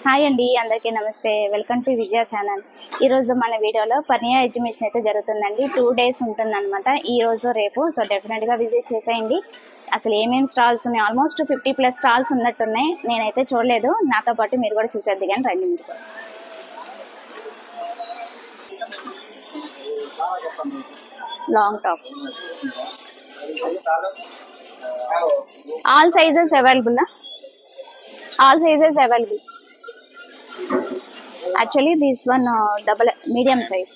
Hi అండి, అందరికీ నమస్తే. Welcome to Vijaya channel. ఈరోజు మన వీడియోలో పర్నియా ఎగ్జిబిషన్ అయితే జరుగుతుందండి. 2 days ఉంటుందన్నమాట, ఈ రోజు రేపు. సో డెఫినెట్గా విజిట్ చేసేయండి. అసలు ఏమేమి స్టాల్స్ ఉన్నాయి, ఆల్మోస్ట్ 50+ స్టాల్స్ ఉన్నట్టున్నాయి. నేనైతే చూడలేదు, నాతో పాటు మీరు కూడా చూసేది కానీ రండి. మీరు long top, all sizes available. All sizes available. Actually this one double medium size.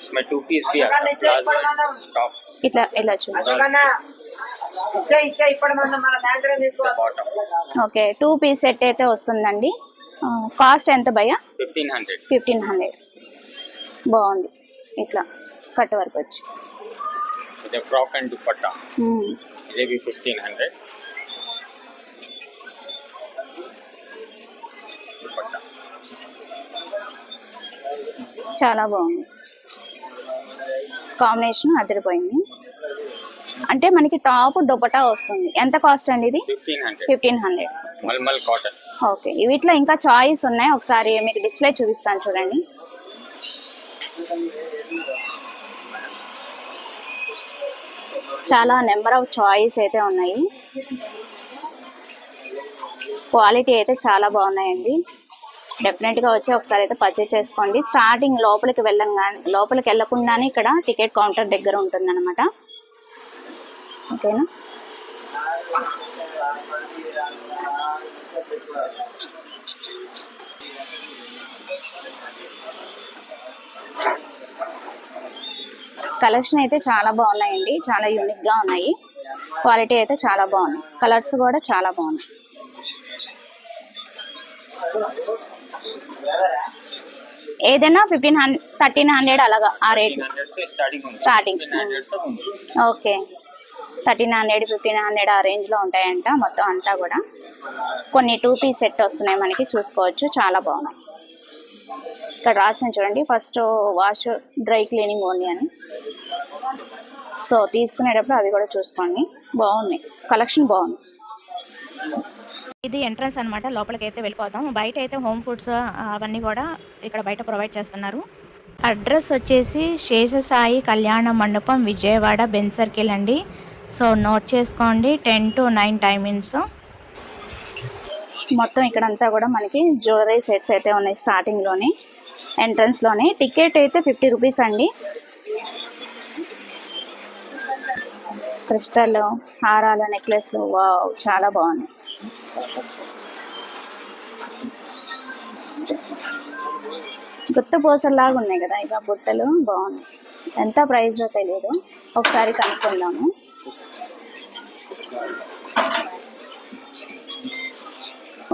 इसमें 2 पीस भी आता है टॉप इतना ఇలా చూడండి. ఓకే, 2 పీస్ సెట్ అయితే వస్తుందండి. కాస్ట్ ఎంత భయ్యా? 1500. బాగుంది, ఇట్లా కట్ వర్క్ వచ్చి. ఇది ఫ్రాక్ అండ్ దుపట్టా. ఇది भी 1500. చాలా బాగుంది, కాంబినేషన్ అదిరిపోయింది. అంటే మనకి టాప్ దుపట్టా వస్తుంది. ఎంత కాస్ట్ అండి ఇది? 1500. మల్మల్ కాటన్. ఓకే, వీటిలో ఇంకా చాయిస్ ఉన్నాయి. ఒకసారి మీకు డిస్ప్లే చూపిస్తాను చూడండి. చాలా నెంబర్ ఆఫ్ చాయిస్ అయితే ఉన్నాయి. క్వాలిటీ అయితే చాలా బాగున్నాయండి. డెఫినెట్గా వచ్చి ఒకసారి అయితే పర్చేజ్ చేసుకోండి. స్టార్టింగ్ లోపలికి వెళ్ళకుండానే ఇక్కడ టికెట్ కౌంటర్ దగ్గర ఉంటుందన్నమాట. ఓకేనా? కలెక్షన్ అయితే చాలా బాగున్నాయండి, చాలా యూనిక్గా ఉన్నాయి. క్వాలిటీ అయితే చాలా బాగున్నాయి, కలర్స్ కూడా చాలా బాగున్నాయి. ఏదైనా 1300 అలాగా ఆ రేట్ స్టార్టింగ్. ఓకే, 1300 1500 ఆ రేంజ్లో ఉంటాయంట మొత్తం అంతా కూడా. కొన్ని 2 పీస్ సెట్ వస్తున్నాయి మనకి, చూసుకోవచ్చు. చాలా బాగున్నాయి. ఇక్కడ రాసిన చూడండి, first wash dry cleaning only అని. సో తీసుకునేటప్పుడు అవి కూడా చూసుకోండి. బాగున్నాయి, కలెక్షన్ బాగుంది. ఇది ఎంట్రన్స్ అనమాట. లోపలికి అయితే వెళ్ళిపోతాం. బయట అయితే హోమ్ ఫుడ్స్ అవన్నీ కూడా ఇక్కడ బయట ప్రొవైడ్ చేస్తున్నారు. అడ్రస్ వచ్చేసి శేషసాయి కళ్యాణ మండపం, విజయవాడ, బెన్ సర్కిల్ అండి. సో నోట్ చేసుకోండి, 10 to 9 టైమింగ్స్. మొత్తం ఇక్కడంతా కూడా మనకి జ్యువెలరీ సెట్స్ అయితే ఉన్నాయి. స్టార్టింగ్లోనే ఎంట్రన్స్లోనే టికెట్ అయితే 50 రూపీస్ అండి. క్రిస్టల్ హారాలు, నెక్లెస్లు, వావ్ చాలా బాగున్నాయి. గుత్త పూసల్లాగా ఉన్నాయి కదా ఇక బుట్టలు, బాగున్నాయి. ఎంత ప్రైస్లో తెలియదు, ఒకసారి కనుక్కుందాము.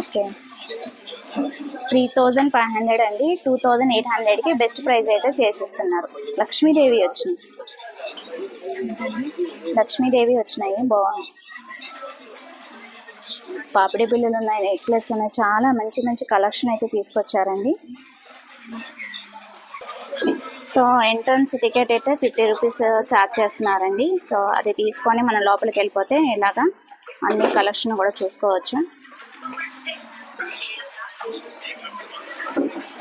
ఓకే, 3500 అండి. 2800కి బెస్ట్ ప్రైస్ అయితే చేసిస్తున్నారు. లక్ష్మీదేవి వచ్చినాయి, బాగున్నాయి. పాపిడి బిళ్ళలు ఉన్నాయి, నెక్లెస్ ఉన్నాయి. చాలా మంచి మంచి కలెక్షన్ అయితే తీసుకొచ్చారండి. సో ఎంట్రన్స్ టికెట్ అయితే 50 రూపీస్ ఛార్జ్ చేస్తున్నారండి. సో అది తీసుకొని మనం లోపలికి వెళ్ళిపోతే ఇలాగా అన్ని కలెక్షన్ కూడా చూసుకోవచ్చు.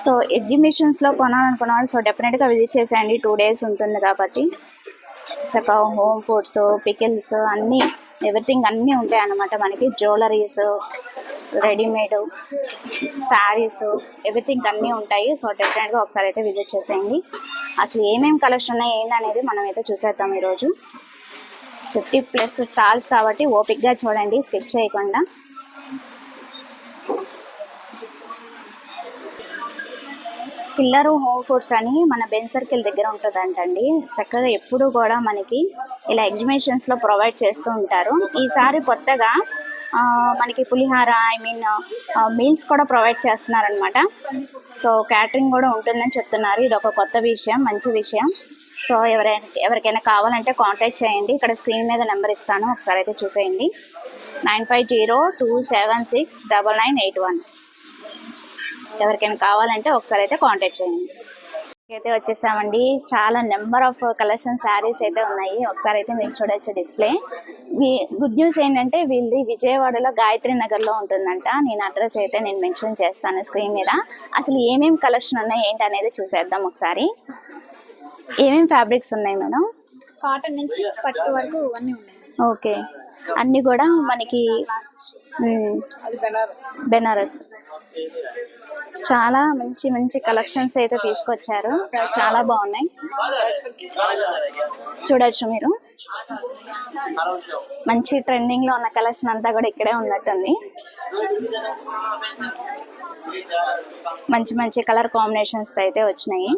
సో ఎగ్జిబిషన్స్లో కొనాలనుకున్న వాళ్ళు సో డెఫినెట్గా విజిట్ చేసేయండి. 2 days ఉంటుంది కాబట్టి చక్కగా హోమ్ ఫుడ్స్, పికిల్స్ అన్నీ, ఎవ్రీథింగ్ అన్నీ ఉంటాయి అన్నమాట మనకి. జ్యువెలరీస్, రెడీమేడ్ శారీస్, ఎవ్రీథింగ్ అన్నీ ఉంటాయి. సో డెఫినెట్గా ఒకసారి అయితే విజిట్ చేసేయండి. అసలు ఏమేమి కలెక్షన్ ఉన్నాయి ఏంటనేది మనం అయితే చూసేద్దాం ఈరోజు. 50+ స్టాల్స్ కాబట్టి ఓపిక్గా చూడండి, స్కిప్ చేయకుండా. పిల్లరు హోమ్ ఫుడ్స్ అని మన బెన్ సర్కిల్ దగ్గర ఉంటుందంటండి. చక్కగా ఎప్పుడు కూడా మనకి ఇలా ఎగ్జిబిషన్స్లో ప్రొవైడ్ చేస్తూ ఉంటారు. ఈసారి కొత్తగా మనకి పులిహార, మీల్స్ కూడా ప్రొవైడ్ చేస్తున్నారనమాట. సో క్యాటరింగ్ కూడా ఉంటుందని చెప్తున్నారు. ఇది ఒక కొత్త విషయం, మంచి విషయం. సో ఎవరికైనా కావాలంటే కాంటాక్ట్ చేయండి. ఇక్కడ స్క్రీన్ మీద నెంబర్ ఇస్తాను, ఒకసారి అయితే చూసేయండి. 9502769981. ఎవరికైనా కావాలంటే ఒకసారి అయితే కాంటాక్ట్ చేయండి. అయితే వచ్చేసామండి. చాలా నెంబర్ ఆఫ్ కలెక్షన్ శారీస్ అయితే ఉన్నాయి. ఒకసారి అయితే మీరు చూడొచ్చు డిస్ప్లే. గుడ్ న్యూస్ ఏంటంటే వీళ్ళది విజయవాడలో గాయత్రి నగర్ లో ఉంటుందంట. నేను అడ్రస్ అయితే నేను మెన్షన్ చేస్తాను స్క్రీన్ మీద. అసలు ఏమేమి కలెక్షన్ ఉన్నాయి ఏంటి అనేది చూసేద్దాం ఒకసారి. ఏమేమి ఫ్యాబ్రిక్స్ ఉన్నాయి మేడం? కాటన్ నుంచి పట్టు వరకు అన్నీ ఉన్నాయి. ఓకే, అన్ని కూడా మనకి బెనారస్. చాలా మంచి మంచి కలెక్షన్స్ అయితే తీసుకొచ్చారు. చాలా బాగున్నాయి, చూడొచ్చు మీరు. మంచి ట్రెండింగ్ లో ఉన్న కలెక్షన్ అంతా కూడా ఇక్కడే ఉన్నట్టుంది. మంచి మంచి కలర్ కాంబినేషన్స్ అయితే వచ్చినాయి.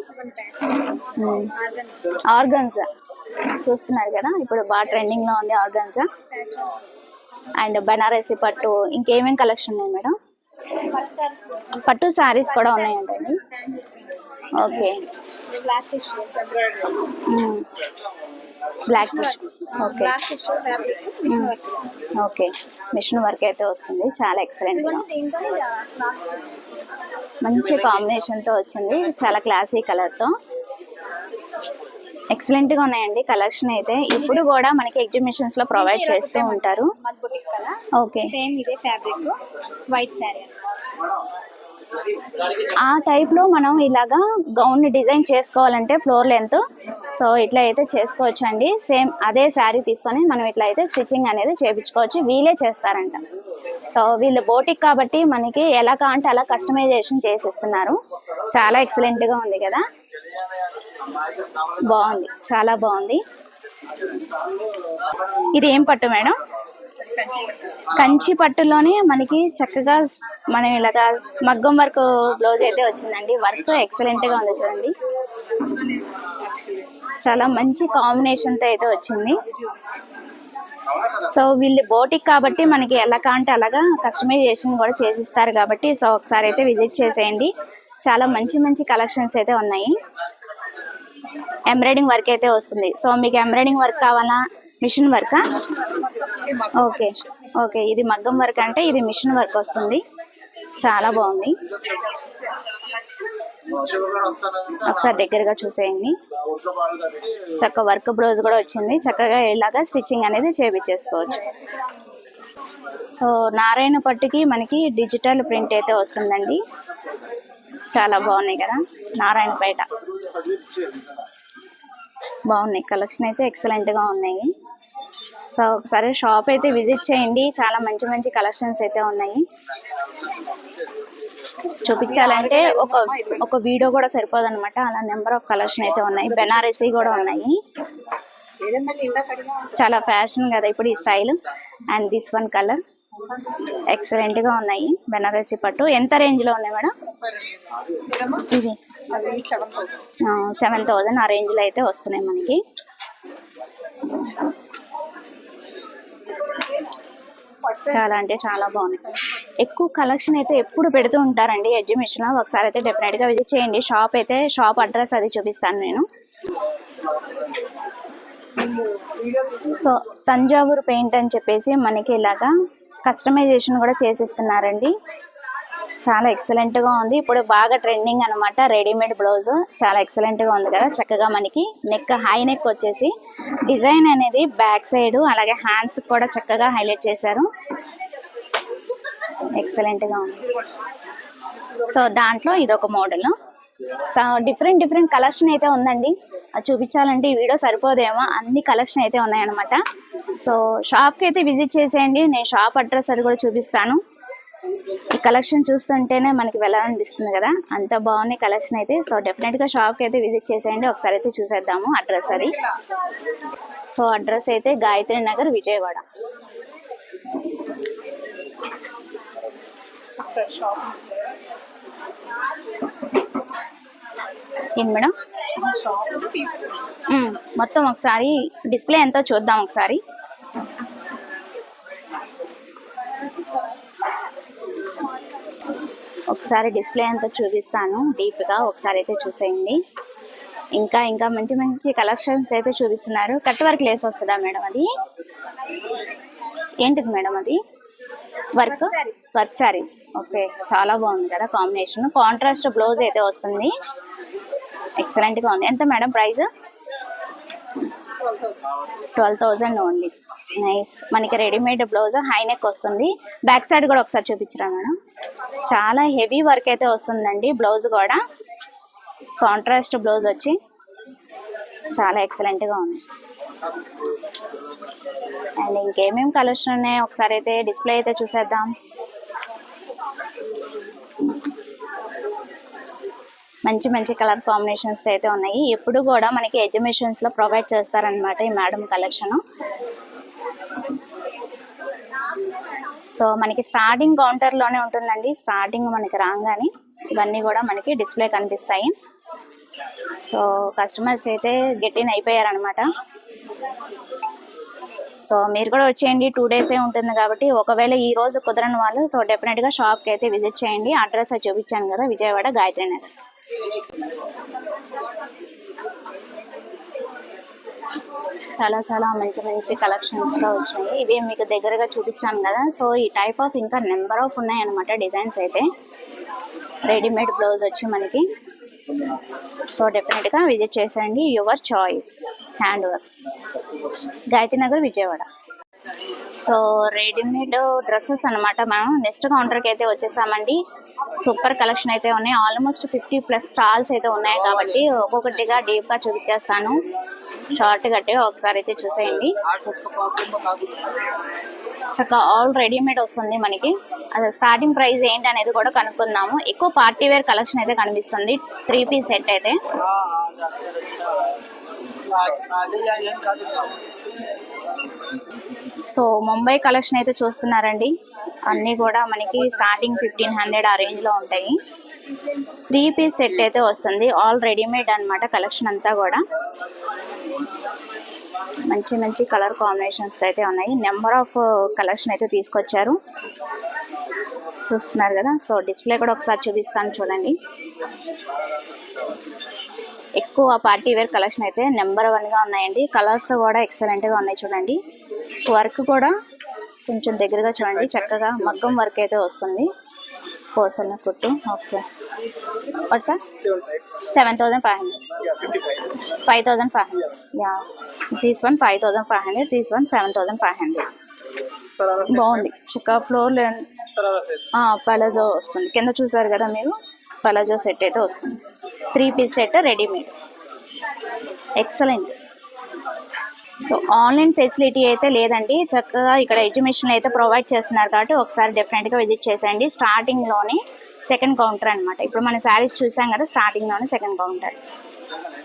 ఆర్గన్జా చూస్తున్నారు కదా, ఇప్పుడు బాగా ట్రెండింగ్ లో ఉంది ఆర్గన్జా. అండ్ బనారసి పట్టు. ఇంకేమేం కలెక్షన్ ఉన్నాయి మేడం? పట్టు శారీస్ కూడా ఉన్నాయండి. Okay, black tissue. Okay okay, machine work అయితే వస్తుంది. చాలా ఎక్సలెంట్, మంచి కాంబినేషన్ తో వచ్చింది. చాలా క్లాసీ కలర్ తో ఎక్సలెంట్ గా ఉన్నాయండి కలెక్షన్ అయితే. ఇప్పుడు కూడా మనకి ఎగ్జిబిషన్స్ లో ప్రొవైడ్ చేస్తూ ఉంటారు. ఓకే, సేమ్ ఇదే ఫ్యాబ్రిక్, వైట్ శారీ. ఆ టైప్ లో మనం ఇలాగా గౌన్ డిజైన్ చేసుకోవాలంటే ఫ్లోర్ లెంత్, సో ఇట్లా అయితే చేసుకోవచ్చు అండి. సేమ్ అదే శారీ తీసుకొని మనం ఇట్లా అయితే స్టిచ్చింగ్ అనేది చేయించుకోవచ్చు. వీళ్ళే చేస్తారంట. సో వీళ్ళు బోటిక్ కాబట్టి మనకి ఎలా కావాలంటే అలా కస్టమైజేషన్ చేసిస్తున్నారు. చాలా ఎక్సలెంట్ గా ఉంది కదా, బాగుంది, చాలా బాగుంది. ఇది ఏం పట్టు మేడం? కంచి పట్టులోనే మనకి చక్కగా మనం ఇలాగా మగ్గం వర్క్ బ్లౌజ్ అయితే వచ్చిందండి. వర్క్ ఎక్సలెంట్ గా ఉంది చూడండి. చాలా మంచి కాంబినేషన్ తో అయితే వచ్చింది. సో వీళ్ళు బోటిక్ కాబట్టి మనకి ఎలా కాంటే అలాగా కస్టమైజేషన్ కూడా చేసిస్తారు కాబట్టి, సో ఒకసారి అయితే విజిట్ చేసేయండి. చాలా మంచి మంచి కలెక్షన్స్ అయితే ఉన్నాయి. ఎంబ్రాయిడింగ్ వర్క్ అయితే వస్తుంది. సో మీకు ఎంబ్రాయిడింగ్ వర్క్ కావాలా, మిషన్ వర్కా? ఓకే ఓకే, ఇది మగ్గం వర్క్ అంటే ఇది మిషన్ వర్క్ వస్తుంది. చాలా బాగుంది, ఒకసారి దగ్గరగా చూసేయండి. చక్క వర్క్ బ్లౌజ్ కూడా వచ్చింది. చక్కగా ఇలాగా స్టిచ్చింగ్ అనేది చేపించేసుకోవచ్చు. సో నారాయణ పట్టుకి మనకి డిజిటల్ ప్రింట్ అయితే వస్తుందండి. చాలా బాగున్నాయి కదా, నారాయణపేట. బాగున్నాయి కలెక్షన్ అయితే, ఎక్సలెంట్ గా ఉన్నాయి. సో ఒకసారి షాప్ అయితే విజిట్ చేయండి. చాలా మంచి మంచి కలెక్షన్స్ అయితే ఉన్నాయి. చూపించాలంటే ఒక వీడియో కూడా సరిపోదు అనమాట. అలా నెంబర్ ఆఫ్ కలెక్షన్ అయితే ఉన్నాయి. బెనారసీ కూడా ఉన్నాయి. చాలా ఫ్యాషన్ కదా ఇప్పుడు ఈ style. And this one colour excellent గా ఉన్నాయి. బెనారసీ పట్టు ఎంత రేంజ్ లో ఉన్నాయి మేడం? ఇది 7,000 ఆ రేంజ్ లో అయితే వస్తున్నాయి మనకి. చాలా అంటే చాలా బాగున్నాయి. ఎక్కువ కలెక్షన్ అయితే ఎప్పుడు పెడుతూ ఉంటారండి ఎగ్జిబిషన్ లో. ఒకసారి అయితే డెఫినెట్ గా విజిట్ చేయండి. షాప్ అడ్రస్ అది చూపిస్తాను నేను. సో తంజావూరు పెయింట్ అని చెప్పేసి మనకి ఇలాగా కస్టమైజేషన్ కూడా చేసిస్తున్నారండి. చాలా ఎక్సలెంట్ గా ఉంది. ఇప్పుడు బాగా ట్రెండింగ్ అనమాట రెడీమేడ్ బ్లౌజ్. చాలా ఎక్సలెంట్ గా ఉంది కదా. చక్కగా మనకి నెక్, హై నెక్ వచ్చేసి డిజైన్ అనేది బ్యాక్ సైడ్, అలాగే హ్యాండ్స్ కూడా చక్కగా హైలైట్ చేశారు. ఎక్సలెంట్ గా ఉంది. సో దాంట్లో ఇదొక మోడల్. సో డిఫరెంట్ కలెక్షన్ అయితే ఉందండి. అది చూపించాలంటే ఈ వీడియో సరిపోదేమో, అన్ని కలెక్షన్ అయితే ఉన్నాయన్నమాట. సో షాప్కి అయితే విజిట్ చేసేయండి. నేను షాప్ అడ్రస్ అది కూడా చూపిస్తాను. ఈ కలెక్షన్ చూస్తుంటేనే మనకి వెళ్ళాలనిపిస్తుంది కదా, అంత బాగున్నాయి కలెక్షన్ అయితే. సో డెఫినెట్ గా షాప్ కి అయితే విజిట్ చేసేయండి. ఒకసారి అయితే చూసేద్దాము అడ్రస్ అది. సో అడ్రస్ అయితే గాయత్రి నగర్, విజయవాడ. ఏంటి మేడం? మొత్తం ఒకసారి డిస్ప్లే ఎంతో చూద్దాం ఒకసారి. ఒకసారి డిస్ప్లే అంతా చూపిస్తాను డీప్ గా, ఒకసారి అయితే చూసేయండి. ఇంకా మంచి మంచి కలెక్షన్స్ అయితే చూపిస్తున్నారు. కట్ వర్క్ లేస్ వస్తుందా మేడం? అది ఏంటిది మేడం? అది వర్క్ శారీస్. ఓకే, చాలా బాగుంది కదా కాంబినేషన్. కాంట్రాస్ట్ బ్లౌజ్ అయితే వస్తుంది. ఎక్సలెంట్ గా ఉంది. ఎంత మేడం ప్రైస్? 12,000 ఓన్లీ. నైస్. మనకి రెడీమేడ్ బ్లౌజ్ హై నెక్ వస్తుంది. బ్యాక్ సైడ్ కూడా ఒకసారి చూపించరా మేడం? చాలా హెవీ వర్క్ అయితే వస్తుందండి. బ్లౌజ్ కూడా కాంట్రాస్ట్ బ్లౌజ్ వచ్చి చాలా ఎక్సలెంట్ గా ఉంది. అండ్ ఇంకేమేమి కలెక్షన్ ఉన్నాయి ఒకసారి అయితే డిస్ప్లే అయితే చూసేద్దాం. మంచి మంచి కలర్ కాంబినేషన్స్ అయితే ఉన్నాయి. ఎప్పుడు కూడా మనకి ఎగ్జిబిషన్స్ లో ప్రొవైడ్ చేస్తారనమాట ఈ మేడం కలెక్షన్. సో మనకి స్టార్టింగ్ కౌంటర్ లోనే ఉంటుందండి. స్టార్టింగ్ మనకి రాగానే ఇవన్నీ కూడా మనకి డిస్ప్లే కనిపిస్తాయి. సో కస్టమర్స్ అయితే గెట్ ఇన్ అయిపోయారనమాట. సో మీరు కూడా వచ్చేయండి. 2 డేసే ఉంటుంది కాబట్టి ఒకవేళ ఈ రోజు కుదరని వాళ్ళు సో డెఫినెట్ గా షాప్ కి అయితే విజిట్ చేయండి. అడ్రస్ అది చూపించాను కదా, విజయవాడ గాయత్రి నగర్. చాలా చాలా మంచి మంచి కలెక్షన్స్ తో వచ్చినాయి. ఇవి మీకు దగ్గరగా చూపించాను కదా. సో ఈ టైప్ ఆఫ్ ఇంకా నెంబర్ ఆఫ్ ఉన్నాయి అనమాట డిజైన్స్ అయితే. రెడీమేడ్ బ్లౌజ్ వచ్చి మనకి. సో డెఫినెట్ గా విజిట్ చేసేయండి. Your choice hand works, Gayatri Nagar, Vijayawada. So readymade dresses అనమాట. మనం నెక్స్ట్ కౌంటర్కి అయితే వచ్చేసామండి. సూపర్ కలెక్షన్ అయితే ఉన్నాయి. ఆల్మోస్ట్ 50+ స్టాల్స్ అయితే ఉన్నాయి కాబట్టి ఒక్కొక్కటిగా డీప్గా చూపించేస్తాను. షార్ట్ గట్టిగా ఒకసారి అయితే చూసేయండి. చక్కగా ఆల్ రెడీమేడ్ వస్తుంది మనకి. అది స్టార్టింగ్ ప్రైస్ ఏంటి అనేది కూడా కనుక్కుందాము. ఎక్కువ పార్టీ వేర్ కలెక్షన్ అయితే కనిపిస్తుంది. 3 పీస్ సెట్ అయితే. సో ముంబై కలెక్షన్ అయితే చూస్తున్నారండి. అన్నీ కూడా మనకి స్టార్టింగ్ 1500 ఆ రేంజ్ లో ఉంటాయి. 3 పీస్ సెట్ అయితే వస్తుంది. ఆల్ రెడీమేడ్ అన్నమాట కలెక్షన్ అంతా కూడా. మంచి మంచి కలర్ కాంబినేషన్స్ అయితే ఉన్నాయి. నెంబర్ ఆఫ్ కలెక్షన్ అయితే తీసుకొచ్చారు, చూస్తున్నారు కదా. సో డిస్ప్లే కూడా ఒకసారి చూపిస్తాను చూడండి. ఎక్కువ పార్టీ వేర్ కలెక్షన్ అయితే నెంబర్ 1 గా ఉన్నాయండి. కలర్స్ కూడా ఎక్సలెంట్ గా ఉన్నాయి చూడండి. వర్క్ కూడా కొంచెం దగ్గరగా చూడండి. చక్కగా మగ్గం వర్క్ అయితే వస్తుంది. కోసల కుట్టు. Okay what sir? 7,500. 5,500. Yeah, this one 5,500, this one 7,500. బాగుంది. చక్కగా ఫ్లోర్ పలాజో వస్తుంది. కింద చూసారు కదా మీరు, పలాజో సెట్ అయితే వస్తుంది. 3 piece set readymade. Excellent. So online facility అయితే లేదండి. చక్కగా ఇక్కడ ఎడ్యుకేషన్ అయితే ప్రొవైడ్ చేస్తున్నారు కాబట్టి ఒకసారి డెఫినెట్గా విజిట్ చేసేయండి. స్టార్టింగ్లోనే సెకండ్ కౌంటర్ అనమాట. ఇప్పుడు మన శారీస్ చూసాం కదా, స్టార్టింగ్లోనే సెకండ్ కౌంటర్.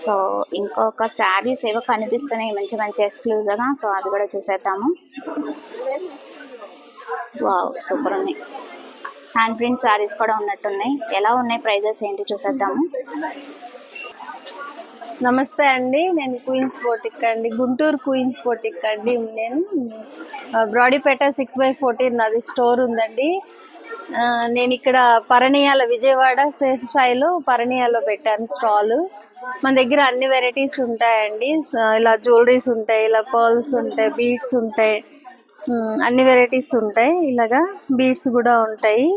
సో ఇంకొక శారీస్ ఏవో కనిపిస్తున్నాయి మంచి మంచి ఎక్స్క్లూజివ్గా. సో అది కూడా చూసేద్దాము. వావ్, సూపర్ ఉన్నాయి. హ్యాండ్ ప్రింట్ శారీస్ కూడా ఉన్నట్టున్నాయి. ఎలా ఉన్నాయి, ప్రైజెస్ ఏంటి చూసేద్దాము. నమస్తే అండి, నేను క్వీన్స్ బోటిక్ అండి, గుంటూరు క్వీన్స్ బోటిక్ అండి. నేను బ్రాడీపేట 6/14 నాది స్టోర్ ఉందండి. నేను ఇక్కడ పరణియాల, విజయవాడ శేషాయిలో పరణియాలో పెట్టాను స్టాల్. మన దగ్గర అన్ని వెరైటీస్ ఉంటాయండి. ఇలా జ్యువెలరీస్ ఉంటాయి, ఇలా పర్ల్స్ ఉంటాయి, బీడ్స్ ఉంటాయి, అన్ని వెరైటీస్ ఉంటాయి. ఇలాగా బీడ్స్ కూడా ఉంటాయి.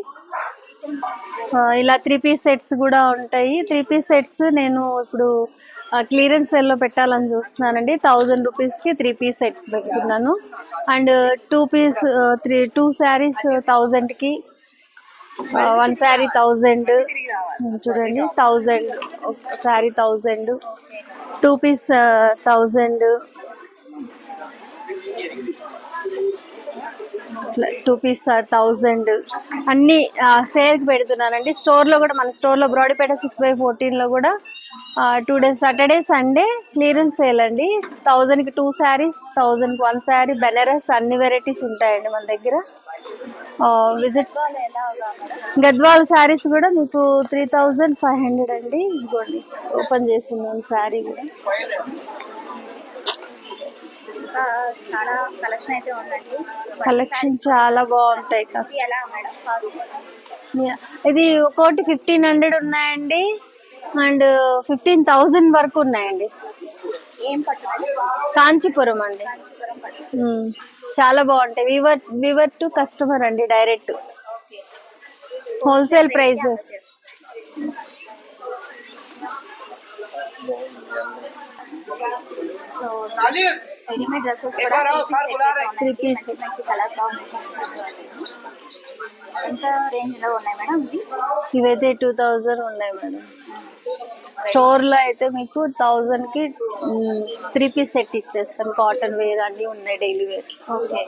ఇలా 3 పీస్ సెట్స్ కూడా ఉంటాయి. 3 పీస్ సెట్స్ నేను ఇప్పుడు క్లియరెన్స్ సేల్లో పెట్టాలని చూస్తున్నానండి. 1000 రూపీస్కి 3 పీస్ సెట్స్ పెడుతున్నాను. అండ్ 2 శారీస్ 1000కి, 1 శారీ 1000 చూడండి. 1000 శారీ 1000, 2 పీస్ 1000, 2 పీస్ 1000 అన్ని సేల్కి పెడుతున్నానండి. స్టోర్లో కూడా, మన స్టోర్లో బ్రాడీపేట 6/14లో కూడా 2 days Saturday Sunday clearance sale అండి. 1000కి 2 శారీస్, 1000కి 1 శారీ, బెనారస్ అన్ని వెరైటీస్ ఉంటాయండి మన దగ్గర. విజిట్. గద్వాల్ శారీస్ కూడా మీకు 3,500 అండి. ఇదిగోండి ఓపెన్ చేసింది శారీ కూడా. చాలా కలెక్షన్ అయితే ఉందండి. కలెక్షన్ చాలా బాగుంటాయి. ఇది ఒక్కోటి 1,500 ఉన్నాయండి. అండ్ 15,000 వరకు ఉన్నాయండి. ఏం పట్టు? కాంచీపురం అండి. చాలా బాగుంటాయి. వివర్ టు కస్టమర్ అండి, direct wholesale price. So readymade dresses కూడా 3 పీస్ మంచి కలర్ కాంబినేషన్స్. ఎంత రేంజ్ లో ఉన్నాయి మేడం ఇవి? ఇవైతే 2000 ఉన్నాయి మేడం. స్టోర్ లో అయితే మీకు 1000 కి 3 పీస్ సెట్ ఇచ్చేస్తాం. కాటన్ వేర్ అన్ని ఉన్నాయి, డైలీ వేర్. ఓకే,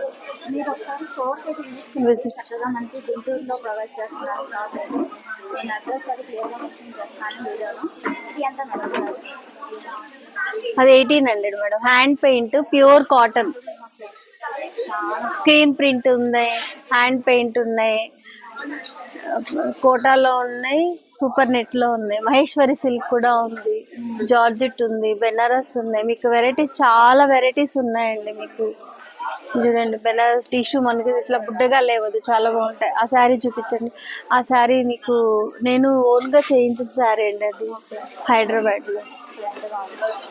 మీరు ఒకసారి స్టోర్కి అయితే Visit. చక్కగా మనకి గుంటూరులో ప్రొవైడ్ చేస్తున్నారు షాప్ అయితే. నేను అడ్రస్ అది క్లియర్గా మెన్షన్ చేస్తాను వీడియోలో. ఇది ఎంత మేడం? అది 1800 madam. Hand paint, pure cotton, screen print ఉన్నాయి, హ్యాండ్ పెయింట్ ఉన్నాయి, కోటాలో ఉన్నాయి, సూపర్ నెట్ లో ఉన్నాయి, మహేశ్వరి సిల్క్ కూడా ఉంది, జార్జెట్ ఉంది, బెనారస్ ఉన్నాయి. మీకు వెరైటీస్, చాలా వెరైటీస్ ఉన్నాయండి. మీకు చూడండి, బెనారస్ టిష్యూ మనకి ఇట్లా బుడ్డగా లేవదు, చాలా బాగుంటాయి. ఆ శారీ చూపించండి. ఆ శారీ మీకు నేను ఓన్ గా చేయించిన శారీ అండి, అది హైదరాబాద్ లో.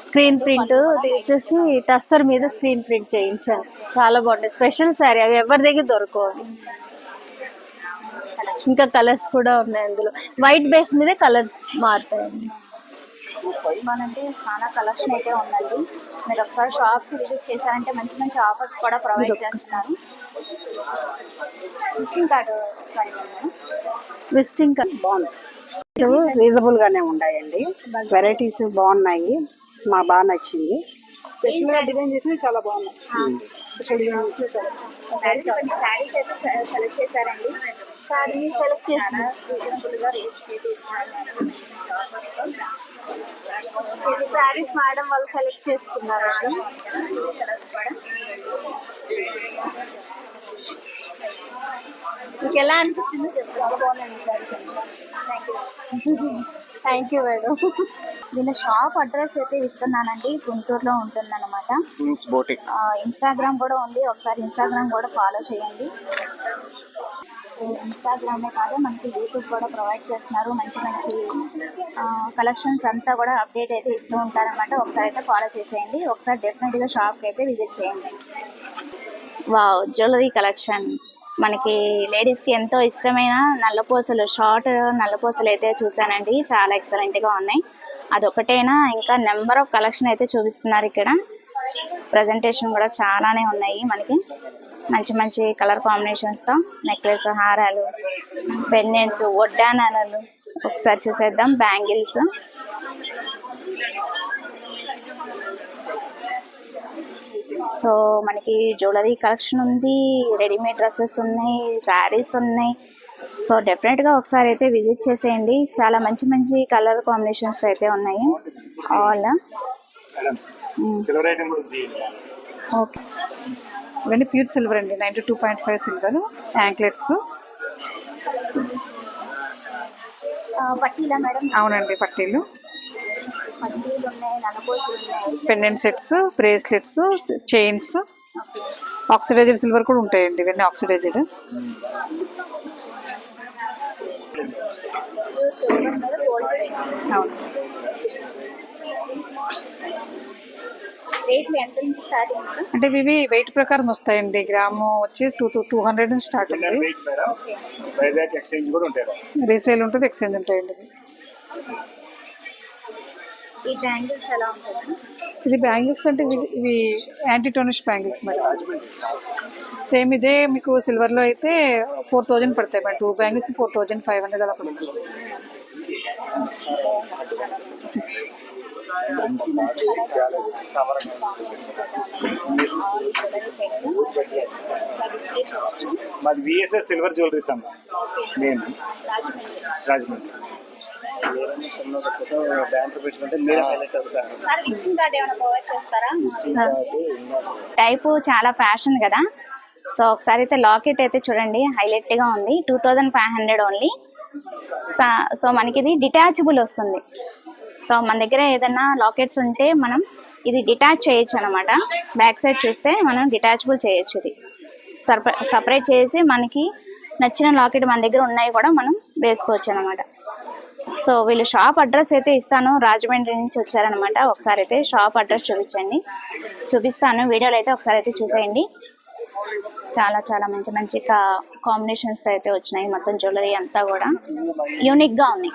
స్క్రీన్ ప్రింట్ వచ్చేసి టస్సర్ మీద స్క్రీన్ ప్రింట్ చేయించాను, చాలా బాగుంటాయి. స్పెషల్ శారీ, అవి ఎవరి దగ్గర దొరకవు. ఇంకా కలర్స్ కూడా ఉన్నాయి అందులో. వైట్ బేస్ మీద కలర్స్ మారుతాయండి. మనకి చాలా కలెక్షన్ అయితే ఉందండి. మీరు ఒకసారి షాప్కి విజిట్ చేశారంటే మంచి మంచి ఆఫర్స్ కూడా ప్రొవైడ్ చేస్తారు. విజిటింగ్ కార్డు విజిటింగ్ కార్డ్ బాగుంది, రీజనబుల్ గానే ఉన్నాయండి. వెరైటీస్ బాగున్నాయి, మాకు బాగా నచ్చింది. స్పెషల్ గా డిజైన్ చేసి చాలా బాగున్నాయి. స్పెషల్ డిజైన్ చేసి శారీస్ అయితే సెలెక్ట్ చేశారండి. శారీ సెలెక్ట్ చేసిన రీజనబుల్గా రేట్ అయితే ఇస్తున్నారు. శారీస్ మేడం వాళ్ళు సెలెక్ట్ చేసుకున్నారు. మీకు ఎలా అనిపించింది చెప్తాను. చాలా బాగున్నాయి శారీస్ అండి. Thank you madam. దీని షాప్ అడ్రస్ అయితే ఇస్తున్నానండి, గుంటూరులో ఉంటుందన్నమాట. ఇన్స్టాగ్రామ్ కూడా ఉంది, ఒకసారి ఇన్స్టాగ్రామ్ కూడా ఫాలో చేయండి. ఇన్స్టాగ్రామే కాదు, మనకి యూట్యూబ్ కూడా ప్రొవైడ్ చేస్తున్నారు. మంచి మంచి కలెక్షన్స్ అంతా కూడా అప్డేట్ అయితే ఇస్తూ ఉంటారనమాట. ఒకసారి అయితే ఫాలో చేసేయండి. ఒకసారి డెఫినెట్గా షాప్కి అయితే విజిట్ చేయండి. Wow, jewellery collection. మనకి లేడీస్కి ఎంతో ఇష్టమైన నల్లపూసలు, షార్ట్ నల్లపూసలు అయితే చూసానండి, చాలా ఎక్సలెంట్గా ఉన్నాయి. అదొకటేనా, ఇంకా నెంబర్ ఆఫ్ కలెక్షన్ అయితే చూపిస్తున్నారు ఇక్కడ. ప్రజెంటేషన్ కూడా చాలానే ఉన్నాయి మనకి. మంచి మంచి కలర్ కాంబినేషన్స్తో నెక్లెస్, హారాలు, పెండెంట్స్, వడ్డానాలు ఒకసారి చూసేద్దాం. బ్యాంగిల్స్, సో మనకి జ్యువెలరీ కలెక్షన్ ఉంది, రెడీమేడ్ డ్రెస్సెస్ ఉన్నాయి, శారీస్ ఉన్నాయి. సో డెఫినెట్గా ఒకసారి అయితే విజిట్ చేసేయండి. చాలా మంచి మంచి కలర్ కాంబినేషన్స్ అయితే ఉన్నాయి. ఆల్ ఓకే, ఇవన్నీ ప్యూర్ సిల్వర్ అండి, 92.5 సిల్వర్. యాంక్లెట్స్. పట్టీలా మేడం? అవునండి, పట్టీలు, పట్టీలు ఉన్నాయి, నల్లపూసలు ఉన్నాయి, pendant sets, bracelets, chains. Oxidised silver కూడా ఉంటాయండి, ఇవన్నీ ఆక్సిడైజ్డ్. అవును. రేట్లు ఎంత నుంచి స్టార్టింగ్? అంటే ఇవి వెయిట్ ప్రకారం వస్తాయండి. గ్రాము వచ్చి 200 నుంచి స్టార్ట్ ఉంది. రీసేల్ ఉంటుంది, ఎక్స్చేంజ్ ఉంటాయండి. ఈ బ్యాంగిల్స్ ఎలా ఉంటాయి? ఇది బ్యాంగిల్స్ అంటే ఇవి యాంటీటోనిష్ బ్యాంగిల్స్ మేడం. సేమ్ ఇదే మీకు సిల్వర్లో అయితే 4000 పడతాయి మేడం. 2 బ్యాంగిల్స్ 4500 అలా పడుతుంది. మాది విఎస్ఎస్ సిల్వర్ జ్యువెలరీస్ అమ్మ, నేను రాజమండ్రి. టైపు చాలా ఫ్యాషన్ కదా. సో ఒకసారి అయితే లాకెట్ అయితే చూడండి, హైలైట్ గా ఉంది. 2500 ఓన్లీ. సో మనకి ఇది డిటాచబుల్ వస్తుంది. సో మన దగ్గర ఏదైనా లాకెట్స్ ఉంటే మనం ఇది డిటాచ్ చేయొచ్చు అనమాట. బ్యాక్ సైడ్ చూస్తే మనం డిటాచబుల్ చేయొచ్చు. ఇది సపరేట్ చేసి మనకి నచ్చిన లాకెట్ మన దగ్గర ఉన్నాయి కూడా మనం వేసుకోవచ్చు అనమాట. సో వీళ్ళు షాప్ అడ్రస్ అయితే ఇస్తాను, రాజమండ్రి నుంచి వచ్చారనమాట. ఒకసారి అయితే షాప్ అడ్రస్ చూపించండి, చూపిస్తాను. వీడియోలో అయితే ఒకసారి అయితే చూసేయండి. చాలా చాలా మంచి మంచి కాంబినేషన్స్ తో అయితే వచ్చినాయి. మొత్తం జ్యువెలరీ అంతా కూడా యూనిక్ గా ఉన్నాయి.